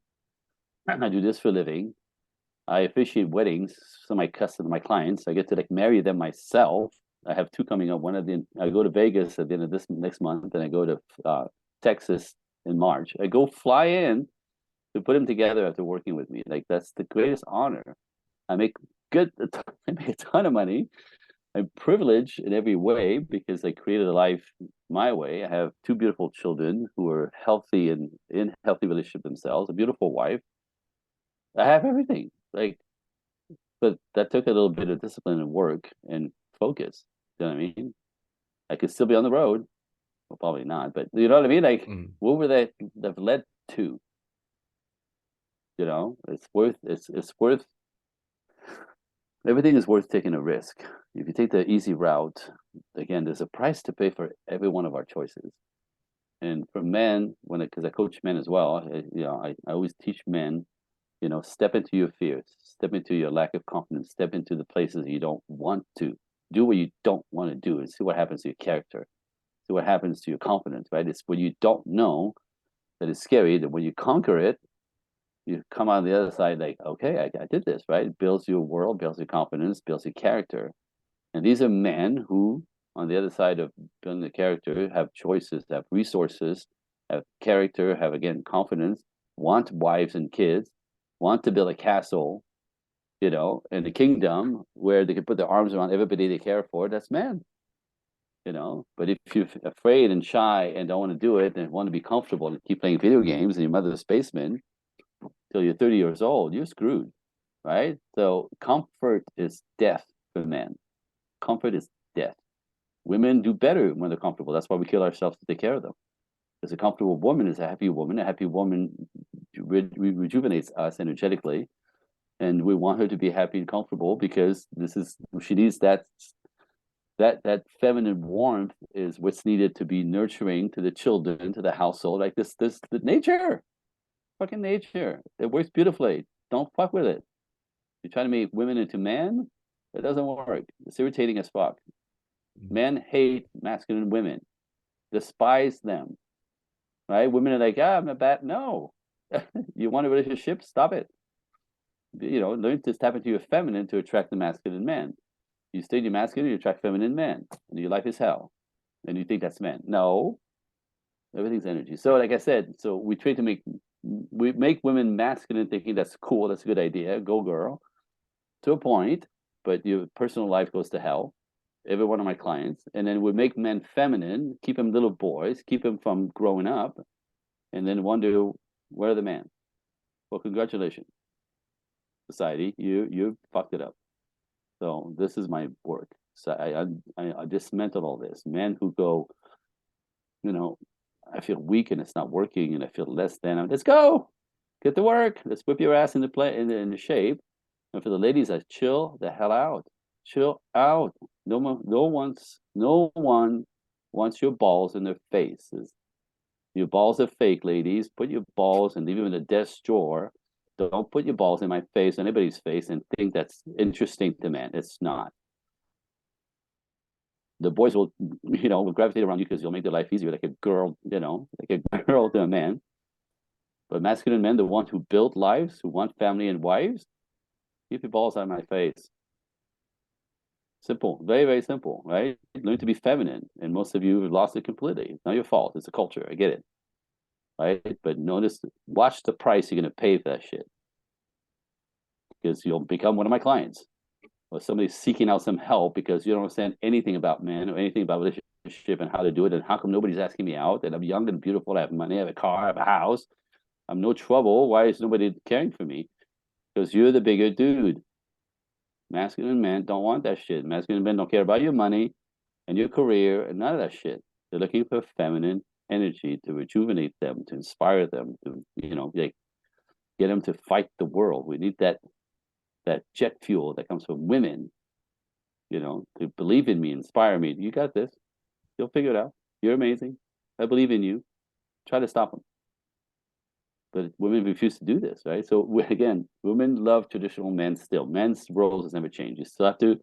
I do this for a living. I officiate weddings. So my clients, I get to like marry them myself. I have two coming up. I go to Vegas at the end of this next month, and I go to Texas in March. I go fly in to put them together after working with me. Like that's the greatest honor. I make good. I make a ton of money. I'm privileged in every way because I created a life my way. I have two beautiful children who are healthy and in healthy relationship themselves. A beautiful wife. I have everything. Like, but that took a little bit of discipline and work and focus. You know what I mean? I could still be on the road. Well, probably not, but you know what I mean? Like, what would that have led to? It's worth everything is worth taking a risk. If you take the easy route, again, there's a price to pay for every one of our choices. And for men, because I coach men as well, I always teach men, step into your fears, step into your lack of confidence, step into the places you don't want to do what you don't want to do, and see what happens to your character, see what happens to your confidence. Right? It's when you don't know that is scary. That when you conquer it, you come on the other side like, okay, I did this, right? It builds your world, builds your confidence, builds your character. And these are men who, on the other side of building the character, have choices, have resources, have character, have, again, confidence, want wives and kids, want to build a castle, in the kingdom where they can put their arms around everybody they care for. That's men, But if you're afraid and shy and don't want to do it and want to be comfortable and keep playing video games in your mother's basement till you're 30 years old, you're screwed, right? So comfort is death for men. Comfort is death. Women do better when they're comfortable. That's why we kill ourselves to take care of them. Because a comfortable woman is a happy woman. A happy woman rejuvenates us energetically, and we want her to be happy and comfortable because she needs that feminine warmth is what's needed to be nurturing to the children, to the household. Like the nature, fucking nature. It works beautifully. Don't fuck with it. You're trying to make women into men. It doesn't work. It's irritating as fuck. Men hate masculine women, despise them, right? Women are like, I'm a bad. No, you want a relationship? Stop it. Learn to tap into your feminine to attract the masculine man. You stay in your masculine, you attract feminine men, and your life is hell. And you think that's men? No, everything's energy. So, like I said, we try to make women masculine, thinking that's cool, that's a good idea. Go girl, to a point, but your personal life goes to hell. Every one of my clients, and then we make men feminine, keep them little boys, keep them from growing up, and then wonder where are the men. Well, congratulations, society, you fucked it up. So this is my work. So I dismantle all this. Men who go, I feel weak and it's not working, and I feel less than. Let's go, get to work. Let's whip your ass into play in the shape. And for the ladies, I chill the hell out. Chill out. No one wants your balls in their faces. Your balls are fake, ladies. Put your balls and leave them in the desk drawer Don't put your balls in my face, anybody's face, and think that's interesting to men. It's not. The boys will, will gravitate around you because you'll make their life easier, like a girl, like a girl to a man. But masculine men, the ones who build lives, who want family and wives, keep your balls out of my face. Simple, very, very simple, right? Learn to be feminine. And most of you have lost it completely. It's not your fault. It's a culture. I get it. Right? But watch the price you're going to pay for that shit. Because you'll become one of my clients. Or somebody seeking out some help because you don't understand anything about men or anything about relationship and how to do it. And how come nobody's asking me out? And I'm young and beautiful. I have money. I have a car. I have a house. I'm no trouble. Why is nobody caring for me? Because you're the bigger dude. Masculine men don't want that shit. Masculine men don't care about your money and your career and none of that shit. They're looking for feminine energy to rejuvenate them, to inspire them, to get them to fight the world. We need that jet fuel that comes from women, to believe in me, inspire me. You got this. You'll figure it out. You're amazing. I believe in you. Try to stop them. But women refuse to do this, right? So again, women love traditional men still. Men's roles has never changed. You still have to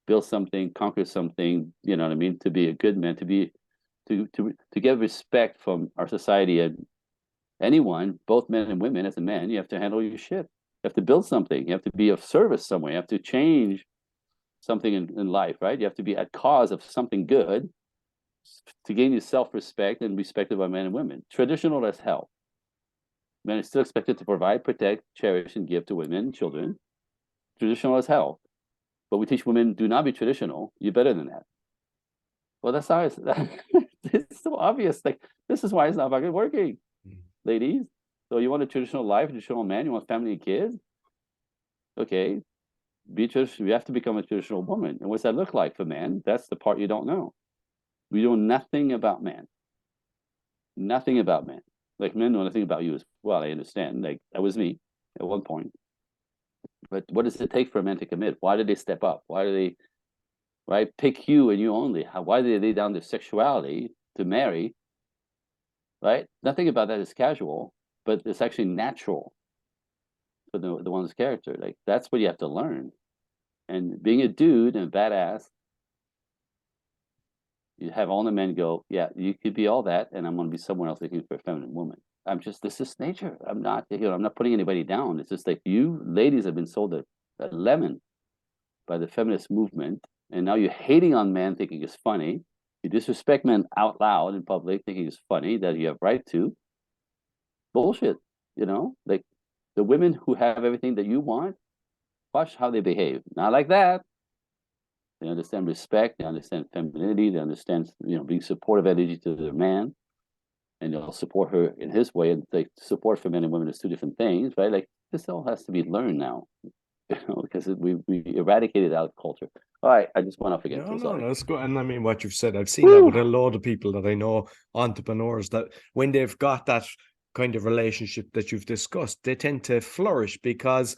build something, conquer something, you know what I mean, to be a good man, to get respect from our society and anyone, both men and women. As a man, you have to handle your shit. You have to build something. You have to be of service somewhere. You have to change something in life, right? You have to be at cause of something good to gain your self-respect and respected by men and women. Traditional as hell. Men are still expected to provide, protect, cherish, and give to women and children. Traditional as hell. But we teach women, do not be traditional. You're better than that. Well, that's how it's so obvious. Like, this is why it's not fucking working, ladies. So you want a traditional life, a traditional man, you want family and kids? Okay, be traditional. You have to become a traditional woman. And what's that look like for men? That's the part you don't know. We know nothing about men. Nothing about men. Like, men know nothing about you as well. I understand. Like, that was me at one point. But what does it take for a man to commit? Why did they step up? Why do they, right, pick you and you only? Why did they lay down their sexuality to marry? Right? Nothing about that is casual, but it's actually natural for the one's character. Like, that's what you have to learn. And being a dude and a badass, you have all the men go, yeah, you could be all that, and I'm going to be someone else looking for a feminine woman. This is nature. I'm not putting anybody down. It's just like you ladies have been sold a lemon by the feminist movement, and now you're hating on men thinking it's funny. You disrespect men out loud in public thinking it's funny, that you have right to. Bullshit, like the women who have everything that you want, watch how they behave. Not like that. They understand respect, they understand femininity, they understand, being supportive energy to their man, and they'll support her in his way. And like, support for men and women is two different things, right? Like, this all has to be learned now, because we eradicated out of culture. All right, I just went off again. No, that's good. And I mean, what you've said, I've seen Woo! that with a lot of people that I know, entrepreneurs, that when they've got that kind of relationship that you've discussed, they tend to flourish because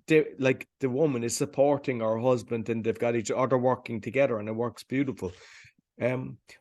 the woman is supporting her husband and they've got each other working together and it works beautiful.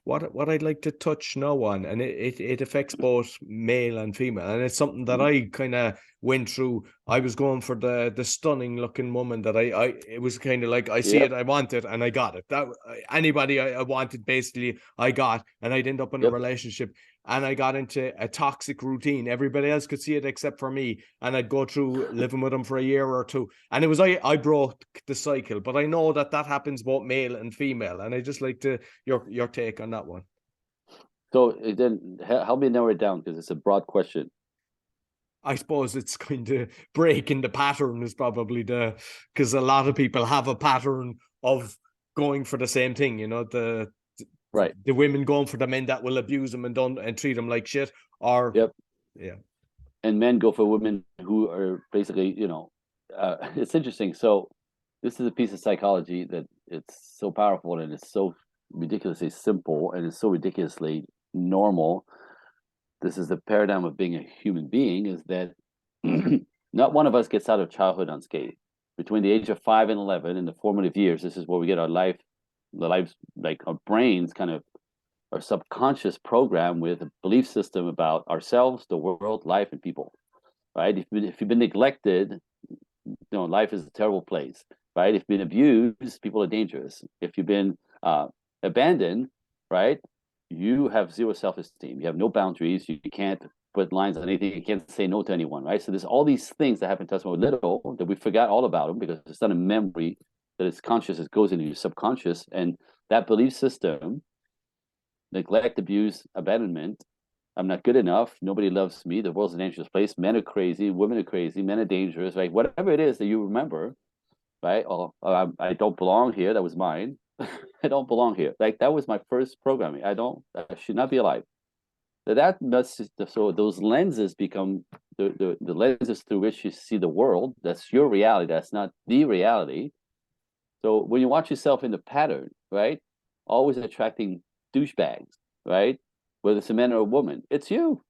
What I'd like to touch now on, and it affects both male and female, and it's something that I kind of went through. I was going for the stunning looking woman that it was kind of like, I see it, I want it, and I got it. That anybody I wanted, basically I got, and I'd end up in a relationship, and I got into a toxic routine. Everybody else could see it except for me, and I'd go through living with them for a year or two, and it was I broke the cycle. But I know that happens both male and female, and I just like to your take on that one. So then help me narrow it down, because it's a broad question. I suppose it's going to break in the pattern is probably because a lot of people have a pattern of going for the same thing, the women going for the men that will abuse them and treat them like shit, or and men go for women who are basically, it's interesting. So this is a piece of psychology that it's so powerful, and it's so ridiculously simple, and it's so ridiculously normal. This is the paradigm of being a human being, is that not one of us gets out of childhood unscathed. Between the age of 5 and 11, in the formative years, this is where we get our lives, like our brains kind of, our subconscious program with a belief system about ourselves, the world, life, and people. right? If you've been neglected, life is a terrible place, right? If you've been abused, people are dangerous. If you've been abandoned, right, you have zero self-esteem. You have no boundaries. You can't put lines on anything. You can't say no to anyone, right? So there's all these things that happen to us when we're little that we forgot all about them because it's not a memory that is conscious. It goes into your subconscious, and that belief system, neglect, abuse, abandonment. I'm not good enough. Nobody loves me. The world's a dangerous place. Men are crazy. Women are crazy. Men are dangerous. Right? Whatever it is that you remember, right? Oh, I don't belong here. That was mine. I don't belong here. Like that was my first programming. I should not be alive. That must. So those lenses become the lenses through which you see the world. That's your reality. That's not the reality. So when you watch yourself in the pattern, right? Always attracting douchebags, right? Whether it's a man or a woman, it's you.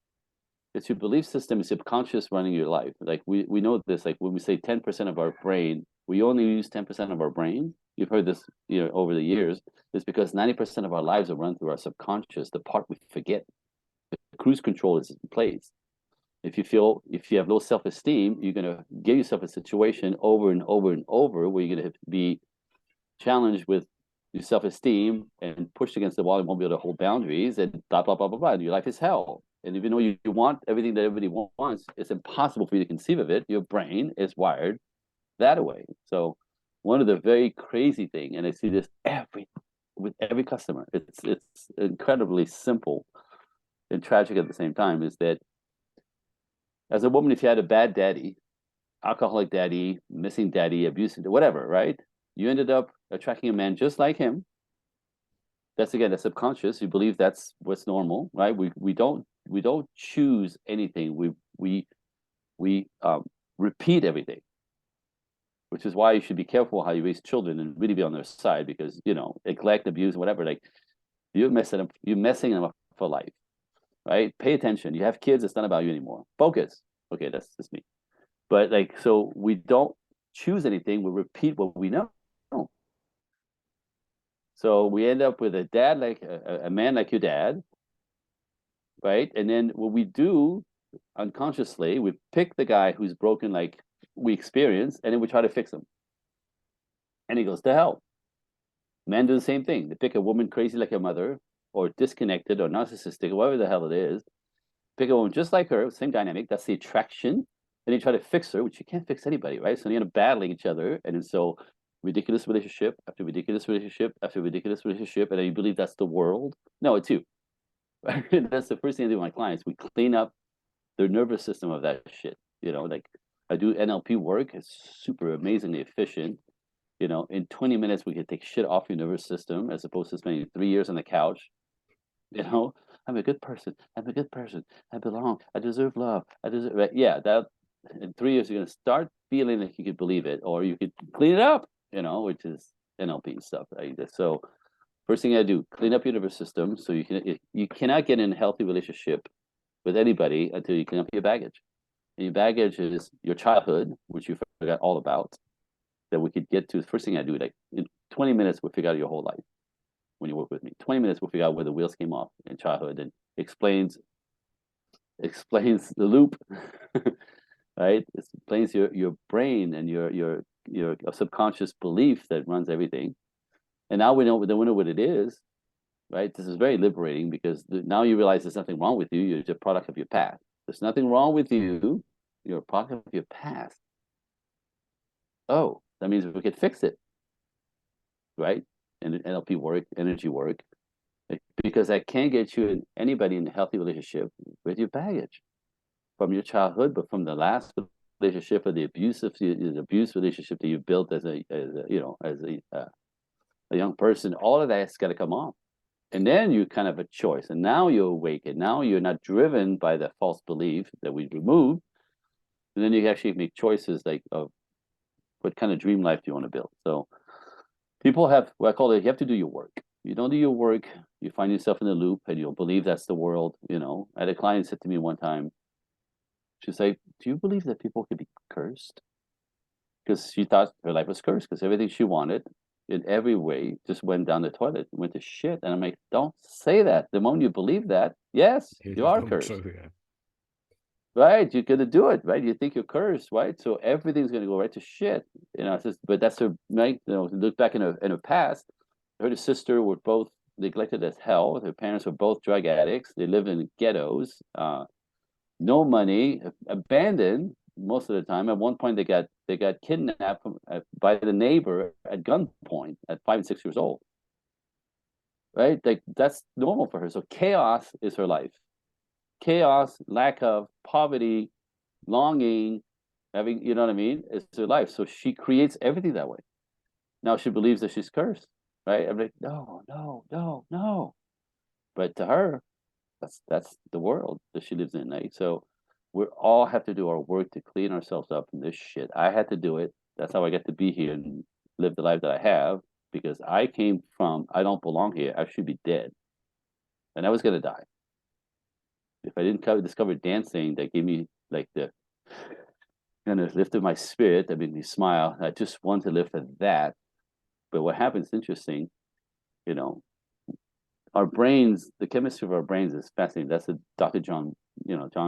It's your belief system, it's subconscious running your life. Like we know this, like when we say 10% of our brain, we only use 10% of our brain. You've heard this, over the years. It's because 90% of our lives are run through our subconscious, the part we forget. The cruise control is in place. If you have low self-esteem, you're gonna give yourself a situation over and over and over where you're gonna be challenged with your self-esteem and pushed against the wall and won't be able to hold boundaries and blah blah blah blah blah. And your life is hell. And even though you want everything that everybody wants, it's impossible for you to conceive of it. Your brain is wired that way. So one of the very crazy thing, and I see this with every customer, it's incredibly simple and tragic at the same time, is that as a woman, if you had a bad daddy, alcoholic daddy, missing daddy, abusive, whatever, right? You ended up attracting a man just like him. That's again, that's subconscious. You believe that's what's normal, right? We don't choose anything. We repeat everything, which is why you should be careful how you raise children and really be on their side because neglect, abuse, whatever. Like you're messing them up for life, right? Pay attention. You have kids. It's not about you anymore. Focus. Okay, that's just me. But like, so we don't choose anything. We repeat what we know. So we end up with a dad like a man like your dad, right? And then what we do unconsciously, we pick the guy who's broken like we experience, and then we try to fix him. And he goes to hell. Men do the same thing. They pick a woman crazy like your mother, or disconnected, or narcissistic, or whatever the hell it is. Pick a woman just like her, same dynamic. That's the attraction. Then you try to fix her, which you can't fix anybody, right? So you end up battling each other, and then so ridiculous relationship after ridiculous relationship after ridiculous relationship, and then you believe that's the world. No, it's you. That's the first thing I do with my clients. We clean up their nervous system of that shit. Like I do NLP work. It's super amazingly efficient. In 20 minutes we can take shit off your nervous system as opposed to spending 3 years on the couch. I'm a good person. I'm a good person. I belong. I deserve love. I deserve. Right? Yeah, that in 3 years you're gonna start feeling like you could believe it, or you could clean it up. Which is NLP stuff. Right? So first thing I do, clean up your nervous system so you cannot get in a healthy relationship with anybody until you clean up your baggage. And your baggage is your childhood, which you forgot all about, that we could get to. The first thing I do, like in 20 minutes, we'll figure out your whole life when you work with me. 20 minutes, we'll figure out where the wheels came off in childhood and explains the loop, right? It explains your brain and your subconscious belief that runs everything. And now we know what it is, right? This is very liberating because now you realize there's nothing wrong with you. You're just a product of your past. There's nothing wrong with you. You're a product of your past. Oh, that means we could fix it, right? And NLP work, energy work, because I can't get you and anybody in a healthy relationship with your baggage from your childhood, but from the last relationship or the abuse relationship that you built as a young person. All of that's got to come off. And then you kind of have a choice. And now you're awake. And now you're not driven by the false belief that we removed. And then you actually make choices like of what kind of dream life do you want to build. So people have what I call it, you have to do your work. You don't do your work, you find yourself in a loop and you'll believe that's the world. I had a client said to me one time, she's like, do you believe that people could be cursed? Because she thought her life was cursed because everything she wanted in every way just went down the toilet, went to shit. And I'm like, don't say that. The moment you believe that, yes, you are cursed. True, yeah. right? You're gonna do it, right? You think you're cursed, right? So everything's gonna go right to shit. It's just, but that's her, right? Look back in her past. Her and her sister were both neglected as hell. Their parents were both drug addicts. They lived in ghettos. No money, abandoned most of the time. At one point, they got kidnapped by the neighbor at gunpoint at 5 and 6 years old. Right, like that's normal for her. So chaos is her life. Chaos, lack of poverty, longing, having, you know what I mean? It's her life. So she creates everything that way. Now she believes that she's cursed, right? I'm like, no, no, no, no. But to her, that's the world that she lives in. Like, so we all have to do our work to clean ourselves up from this shit. I had to do it. That's how I get to be here and live the life that I have because I came from I don't belong here. I should be dead, and I was gonna die if I didn't discover dancing. That gave me like the kind of lifted my spirit. That made me smile. I just want to live for that. But what happens? Interesting, you know. Our brains, the chemistry of our brains is fascinating. That's a Dr. John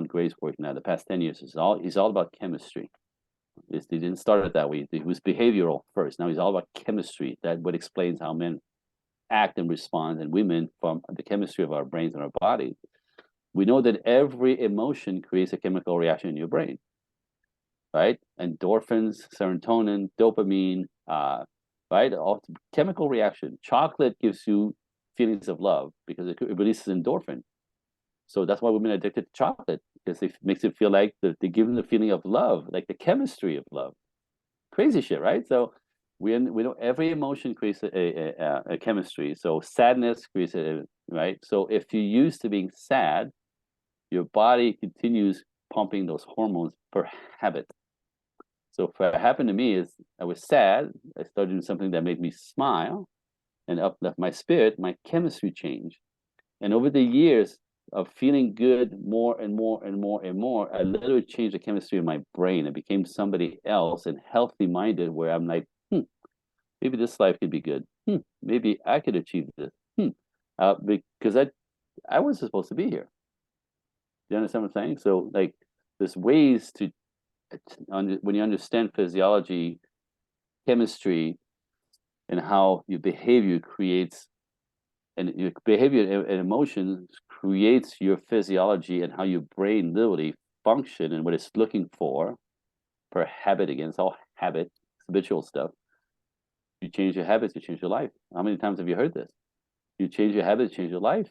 Gray's work now. The past 10 years he's all about chemistry. He didn't start it that way. He was behavioral first. Now he's all about chemistry. That what explains how men act and respond, and women from the chemistry of our brains and our body. We know that every emotion creates a chemical reaction in your brain, right? Endorphins, serotonin, dopamine, right? All chemical reaction. Chocolate gives you feelings of love because it releases endorphin. So that's why women are addicted to chocolate because it makes it feel like they give them the feeling of love, like the chemistry of love. Crazy shit, right? So we know every emotion creates a chemistry. So sadness creates right. So if you're used to being sad, your body continues pumping those hormones per habit. So what happened to me is I was sad. I started doing something that made me smile and uplift my spirit. My chemistry changed, and over the years of feeling good more and more and more and more, I literally changed the chemistry of my brain. I became somebody else and healthy minded, where I'm like, maybe this life could be good. Maybe I could achieve this. Because I wasn't supposed to be here. You understand what I'm saying? So like, there's ways to when you understand physiology, chemistry, and how your behavior creates and your behavior and emotions creates your physiology and how your brain literally function and what it's looking for per habit. Again, it's all habit, habitual stuff. You change your habits, you change your life. How many times have you heard this? You change your habits, change your life.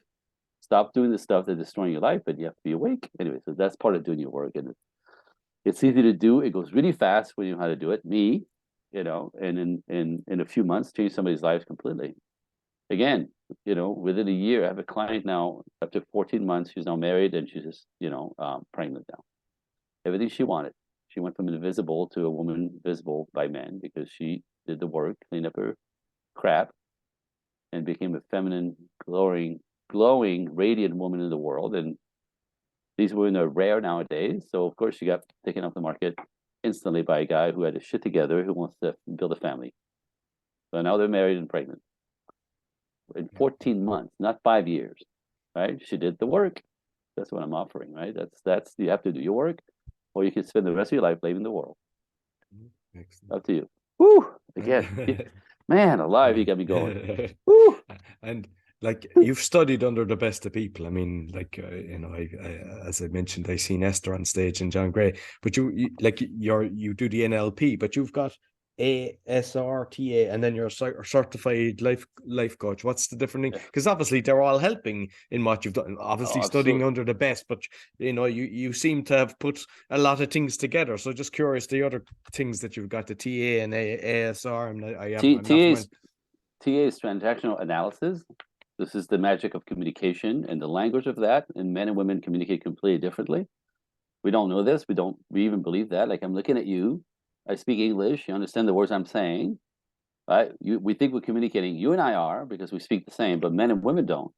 Stop doing the stuff that's destroying your life, but you have to be awake. Anyway, so that's part of doing your work. And it's easy to do. It goes really fast when you know how to do it. Me, and in a few months, change somebody's lives completely. Again, within a year, I have a client now, after 14 months, she's now married and she's just, pregnant now. Everything she wanted. She went from invisible to a woman visible by men because she did the work, cleaned up her crap, and became a feminine, glowing, radiant woman in the world. And these women are rare nowadays. So, of course, she got taken off the market instantly by a guy who had his shit together, who wants to build a family. So now they're married and pregnant in 14 months, not 5 years, right? She did the work. That's what I'm offering, right? That's you have to do your work, or you can spend the rest of your life blaming the world. Excellent. Up to you. Woo! Again, man, alive, you got me going. Woo! And like you've studied under the best of people. I mean, like as I mentioned, I seen Esther on stage and John Gray. But you do the NLP, but you've got ASRTA, and then you're a certified life coach. What's the difference? Because obviously they're all helping in what you've done. Obviously studying under the best, but you seem to have put a lot of things together. So just curious, the other things that you've got, the TA and ASR. TA is transactional analysis. This is the magic of communication and the language of that. And men and women communicate completely differently. We don't know this. We even believe that. Like, I'm looking at you. I speak English. You understand the words I'm saying, right? We think we're communicating. You and I are, because we speak the same, but men and women don't.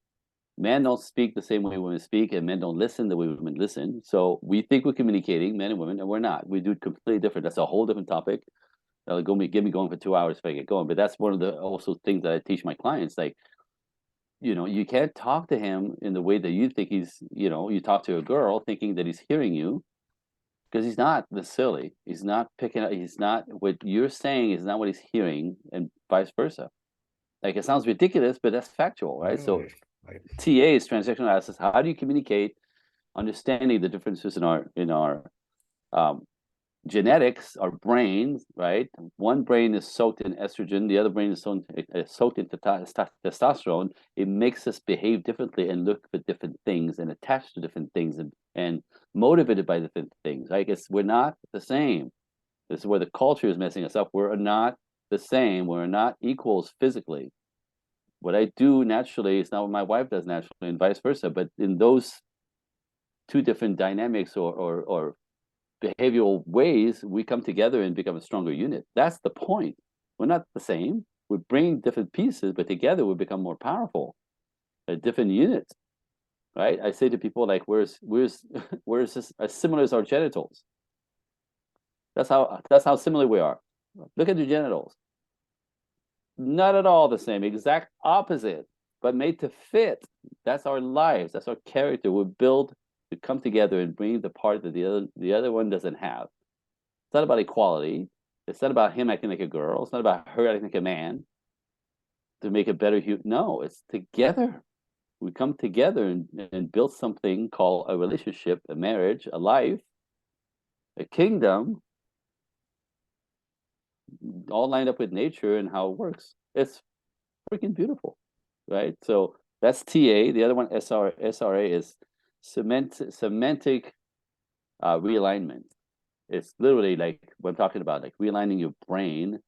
Men don't speak the same way women speak, and men don't listen the way women listen. So we think we're communicating, men and women, and we're not. We do it completely different. That's a whole different topic. That'll get me going for 2 hours if I get going. But that's one of the also things that I teach my clients. Like, you can't talk to him in the way that you think you talk to a girl thinking that he's hearing you. because he's not the silly. He's not picking up. He's not what you're saying is not what he's hearing, and vice versa. Like it sounds ridiculous, but that's factual, right? So TA is transactional analysis. How do you communicate, understanding the differences in our um, genetics, our brains, right? One brain is soaked in estrogen, the other brain is soaked in testosterone. It makes us behave differently and look for different things and attach to different things and motivated by different things. Right? We're not the same. This is where the culture is messing us up. We're not the same. We're not equals physically. What I do naturally is not what my wife does naturally, and vice versa. But in those two different dynamics or behavioral ways, we come together and become a stronger unit. That's the point. We're not the same. We bring different pieces, but together we become more powerful. Different units, right? I say to people like, "Where's this as similar as our genitals?" That's how similar we are. Look at your genitals. Not at all the same. Exact opposite, but made to fit. That's our lives. That's our character. We're built to come together and bring the part that the other one doesn't have. It's not about equality. It's not about him acting like a girl. It's not about her acting like a man to make a better human. No, it's together. We come together and build something called a relationship, a marriage, a life, a kingdom, all lined up with nature and how it works. It's freaking beautiful, right? So that's TA. The other one, SRA, is semantic realignment. It's literally like what I'm talking about, like realigning your brain.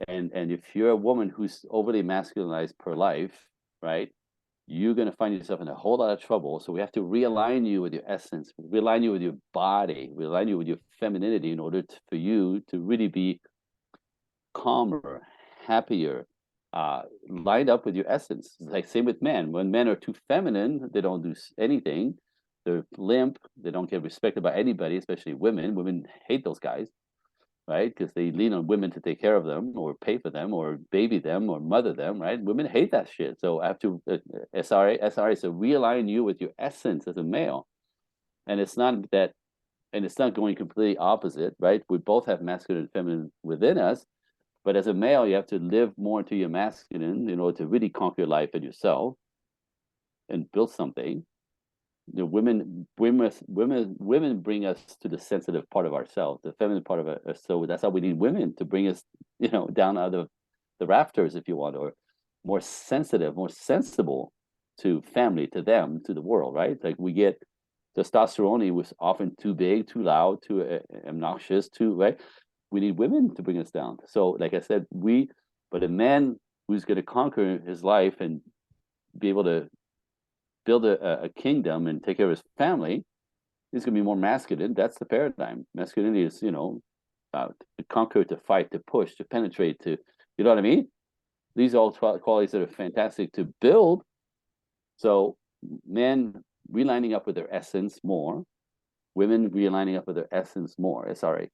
And if you're a woman who's overly masculinized per life, right, you're going to find yourself in a whole lot of trouble. So we have to realign you with your essence, realign you with your body, realign you with your femininity in order for you to really be calmer, happier, lined up with your essence. Like same with men. When men are too feminine, they don't do anything. They're limp. They don't get respected by anybody, especially women. Women hate those guys, right? Because they lean on women to take care of them or pay for them or baby them or mother them, right? Women hate that shit. So I have to, SRA, so realign you with your essence as a male. And it's not that, and it's not going completely opposite, right? We both have masculine and feminine within us. But as a male, you have to live more into your masculine in order to really conquer life and yourself and build something. The women bring us to the sensitive part of ourselves, the feminine part of us. So that's how we need women to bring us, down out of the rafters, if you want, or more sensitive, more sensible to family, to them, to the world, right? Like we get testosterone was often too big, too loud, too obnoxious, too right. We need women to bring us down. So, like I said, but a man who's going to conquer his life and be able to build a kingdom and take care of his family, he's going to be more masculine. That's the paradigm. Masculinity is, to conquer, to fight, to push, to penetrate, to, you know what I mean? These are all qualities that are fantastic to build. So, men realigning up with their essence more, women realigning up with their essence more. SRA.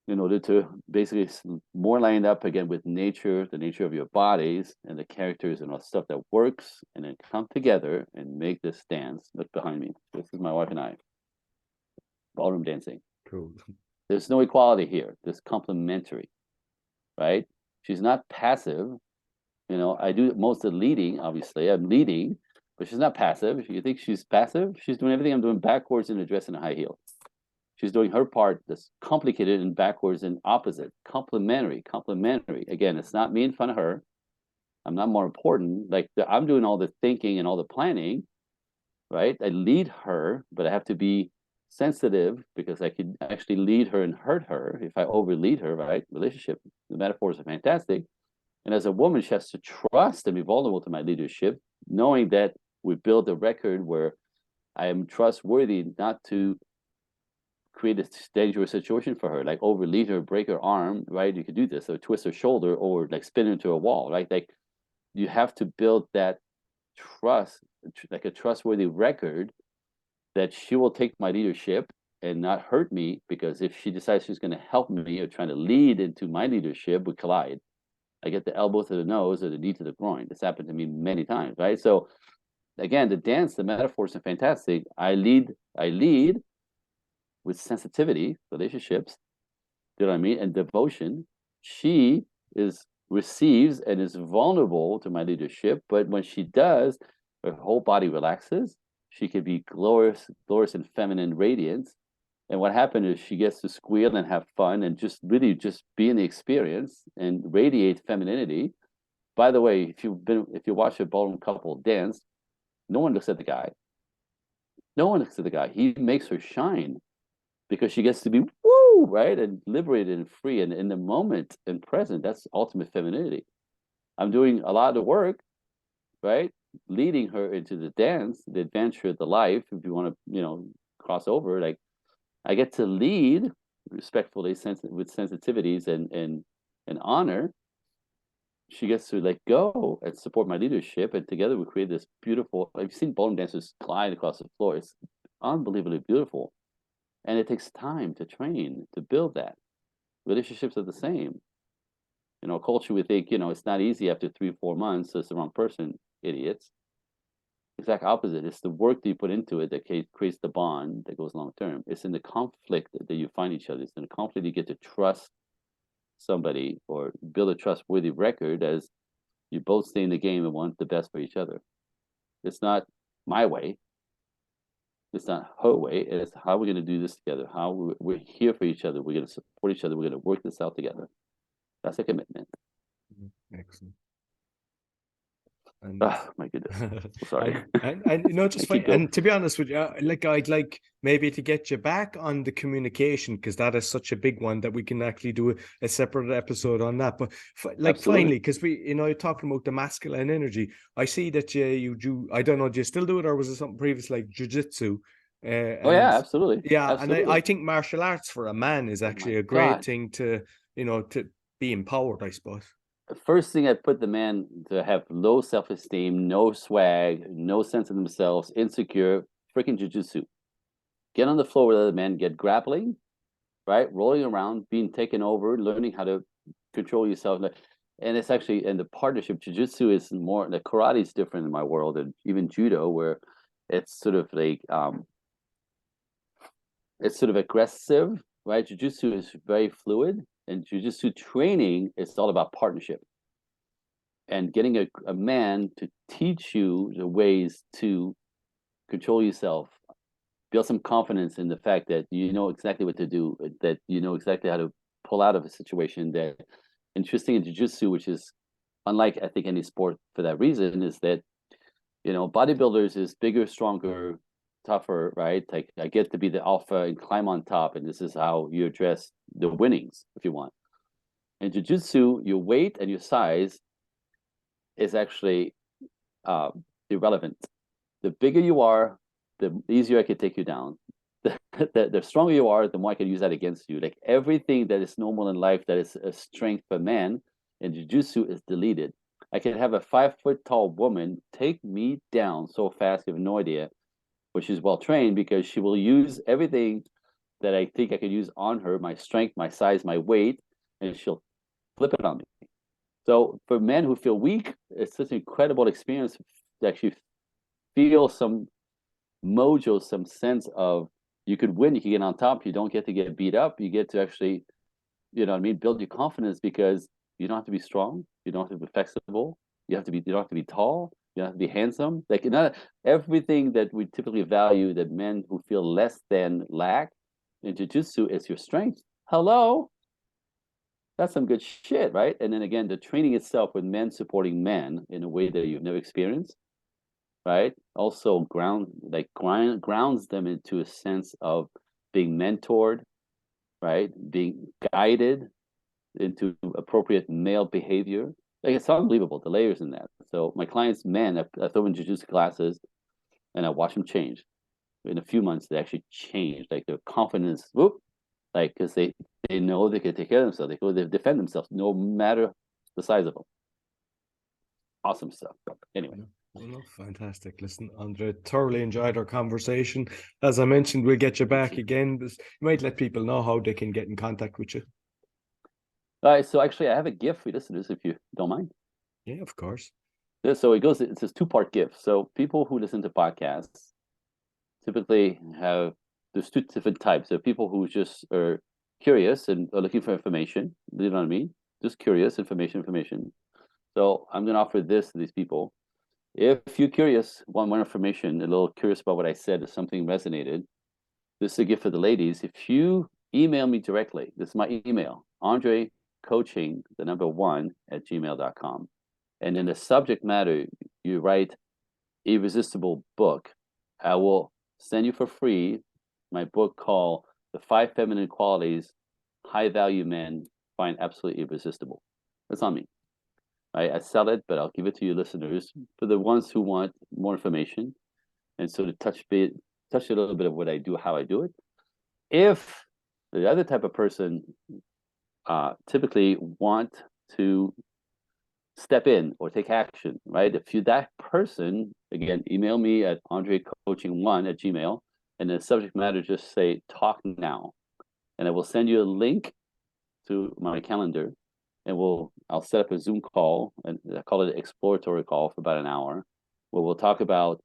In order to basically more lined up again with nature, the nature of your bodies and the characters and all stuff that works, and then come together and make this dance. Look behind me. This is my wife and I. Ballroom dancing. Cool. There's no equality here. There's complementary, right? She's not passive. I do most of the leading, obviously. I'm leading, but she's not passive. You think she's passive? She's doing everything I'm doing backwards in a dress and a high heel. She's doing her part that's complicated and backwards and opposite. Complementary. Again, it's not me in front of her. I'm not more important. Like I'm doing all the thinking and all the planning, right? I lead her, but I have to be sensitive because I could actually lead her and hurt her if I overlead her, right? Relationship, the metaphors are fantastic. And as a woman, she has to trust and be vulnerable to my leadership, knowing that we build a record where I am trustworthy not to create a dangerous situation for her, like overlead her, break her arm, right? You could do this, or twist her shoulder, or like spin her into a wall, right? Like you have to build that trust, like a trustworthy record that she will take my leadership and not hurt me, because if she decides she's going to help me or trying to lead into my leadership, we collide. I get the elbow to the nose or the knee to the groin. This happened to me many times, right? So again, the dance, the metaphors are fantastic. I lead, with sensitivity, relationships, you know what I mean, and devotion, she receives and is vulnerable to my leadership. But when she does, her whole body relaxes. She can be glorious and feminine radiance. And what happened is she gets to squeal and have fun and just really just be in the experience and radiate femininity. By the way, if you watch a ballroom couple dance, no one looks at the guy. No one looks at the guy. He makes her shine because she gets to be woo, right, and liberated and free and in the moment and present. That's ultimate femininity. I'm doing a lot of the work, right, leading her into the dance, the adventure, the life. If you want to, cross over, like I get to lead respectfully, with sensitivities and honor. She gets to let go and support my leadership, and together we create this beautiful. I've seen ballroom dancers glide across the floor. It's unbelievably beautiful, and it takes time to train to build that. Relationships are the same. Culture, we think it's not easy after 3 or 4 months. So it's the wrong person, idiots. Exact opposite. It's the work that you put into it that creates the bond that goes long term. It's in the conflict that you find each other. It's in the conflict you get to trust somebody or build a trustworthy record as you both stay in the game and want the best for each other. It's not my way. It's not her way. It's how we're going to do this together. How we're here for each other. We're going to support each other. We're going to work this out together. That's a commitment. Excellent. And oh my goodness, sorry. and just fine. And to be honest with you, like I'd like maybe to get you back on the communication, because that is such a big one that we can actually do a separate episode on that. But like Absolutely. Finally, because you're talking about the masculine energy. I see that you do. I don't know, do you still do it, or was it something previous like jujutsu? Oh yeah, absolutely. Yeah, absolutely. And I think martial arts for a man is actually a great thing to to be empowered, I suppose. First thing, I put the man to have low self-esteem, no swag, no sense of themselves, insecure, freaking jujutsu. Get on the floor with other men, get grappling, right? Rolling around, being taken over, learning how to control yourself. And it's actually, and the partnership, jujutsu is more, the karate is different in my world, and even judo, where it's sort of like, it's sort of aggressive, right? Jujutsu is very fluid, and jujutsu training is all about partnership and getting a man to teach you the ways to control yourself, build some confidence in the fact that you know exactly what to do, that you know exactly how to pull out of a situation. That interesting in jiu-jitsu, which is unlike I think any sport for that reason, is that bodybuilders is bigger, stronger, tougher, right? Like I get to be the alpha and climb on top, and this is how you address the winnings if you want. In jiu-jitsu, your weight and your size is actually irrelevant. The bigger you are, the easier I can take you down. The stronger you are, the more I can use that against you. Like everything that is normal in life that is a strength for man in jiu-jitsu is deleted. I can have a 5 foot tall woman take me down so fast, you have no idea, but she's well trained because she will use everything that I think I could use on her, my strength, my size, my weight, and she'll flip it on me. So for men who feel weak, it's such an incredible experience to actually feel some mojo, some sense of you could win, you can get on top, you don't get to get beat up, you get to actually, build your confidence because you don't have to be strong, you don't have to be flexible, you don't have to be tall, you don't have to be handsome. Like not everything that we typically value that men who feel less than lack in jiu-jitsu is your strength. Hello. That's some good shit, right? And then again, the training itself with men supporting men in a way that you've never experienced, right? Also grounds them into a sense of being mentored, right? Being guided into appropriate male behavior. Like it's unbelievable, the layers in that. So my clients, men, I throw in jiu-jitsu classes and I watch them change. In a few months, they actually change. Like their confidence, whoop, like because they know they can take care of themselves. They defend themselves no matter the size of them. Awesome stuff. Anyway. Well, fantastic. Listen, Andrea, thoroughly enjoyed our conversation. As I mentioned, we'll get you back again. You might let people know how they can get in contact with you. All right. So actually, I have a gift for listeners, if you don't mind. Yeah, of course. So it's a 2-part gift. So people who listen to podcasts typically have there's two different types. There are people who just are curious and are looking for information. You know what I mean? Just curious, information. So I'm going to offer this to these people. If you're curious, want more information, a little curious about what I said, if something resonated, this is a gift for the ladies. If you email me directly, this is my email, Andre Coaching, the number 1 at gmail.com. And in the subject matter, you write Irresistible Book. I will send you for free my book called The 5 Feminine Qualities High Value Men Find Absolutely Irresistible. That's on me. I sell it, but I'll give it to you listeners for the ones who want more information and sort of touch a little bit of what I do, how I do it. If the other type of person typically want to step in or take action, right? If you're that person, again, email me at andrecoaching1 at gmail, and the subject matter just say talk now, and I will send you a link to my calendar, and I'll set up a Zoom call, and I call it an exploratory call for about an hour, where we'll talk about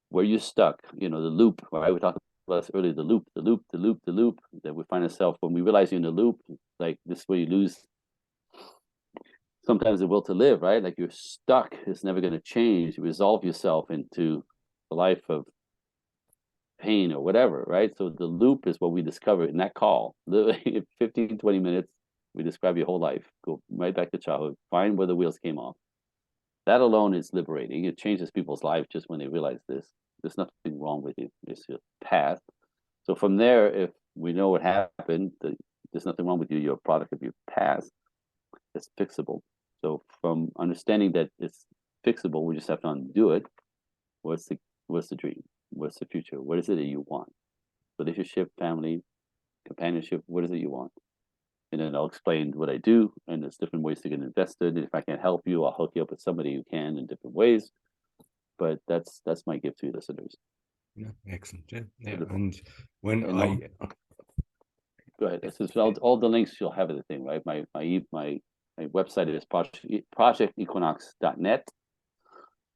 where you're stuck, the loop, right? We talked about this earlier, the loop, that we find ourselves when we realize you're in the loop, like this is where you lose sometimes the will to live, right? Like you're stuck, it's never going to change. You resolve yourself into a life of pain or whatever, right? So the loop is what we discover in that call. Literally 15, 20 minutes, we describe your whole life, go right back to childhood, find where the wheels came off. That alone is liberating. It changes people's lives just when they realize this. There's nothing wrong with you. It's your path. So from there, if we know what happened, there's nothing wrong with you. You're a product of your past. It's fixable. So from understanding that it's fixable, we just have to undo it. What's the dream? What's the future? What is it that you want? Relationship, family, companionship, what is it you want? And then I'll explain what I do, and there's different ways to get invested. And if I can't help you, I'll hook you up with somebody who can in different ways. But that's my gift to your listeners. Yeah, excellent. Yeah. And when go ahead. This is all the links you'll have everything, right? My website is projectequinox.net,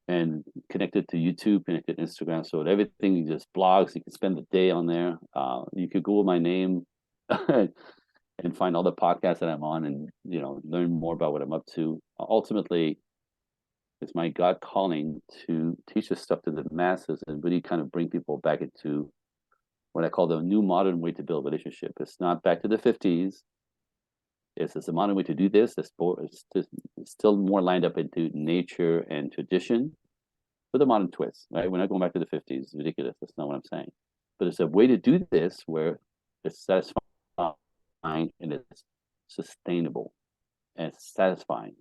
and connected to YouTube, connected to Instagram. So everything, just blogs, you can spend the day on there. You could Google my name and find all the podcasts that I'm on, and learn more about what I'm up to. Ultimately, it's my God calling to teach this stuff to the masses and really kind of bring people back into what I call the new modern way to build a relationship. It's not back to the 50s. It's a modern way to do this. It's still more lined up into nature and tradition with a modern twist, right? We're not going back to the 50s. It's ridiculous. That's not what I'm saying. But it's a way to do this where it's satisfying and it's sustainable and it's satisfying.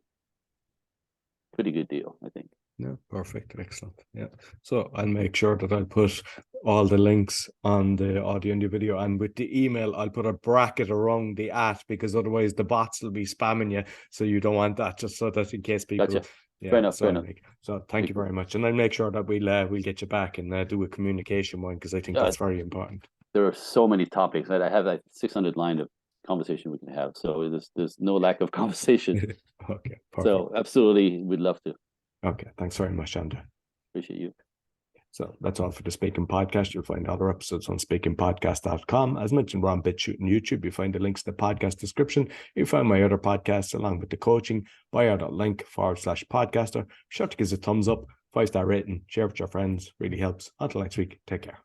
Pretty good deal, I think. Yeah, perfect. Excellent. Yeah. So I'll make sure that I'll put all the links on the audio and the video, and with the email, I'll put a bracket around the @ because otherwise the bots will be spamming you. So you don't want that, just so that in case people. Gotcha. Yeah. Fair enough. So thank you very much, and I'll make sure that we'll get you back and do a communication one, because I think that's very important. There are so many topics. I have like 600 line of conversation we can have. So there's no lack of conversation. Okay. Perfect. So absolutely, we'd love to. Okay. Thanks very much, Andrea. Appreciate you. So that's all for the Speaking Podcast. You'll find other episodes on speakingpodcast.com. As mentioned, we're on Bitchute and YouTube. You find the links in the podcast description. You find my other podcasts along with the coaching. bio.link/podcaster. Be sure to give us a thumbs up, 5-star rating, share with your friends. Really helps. Until next week, take care.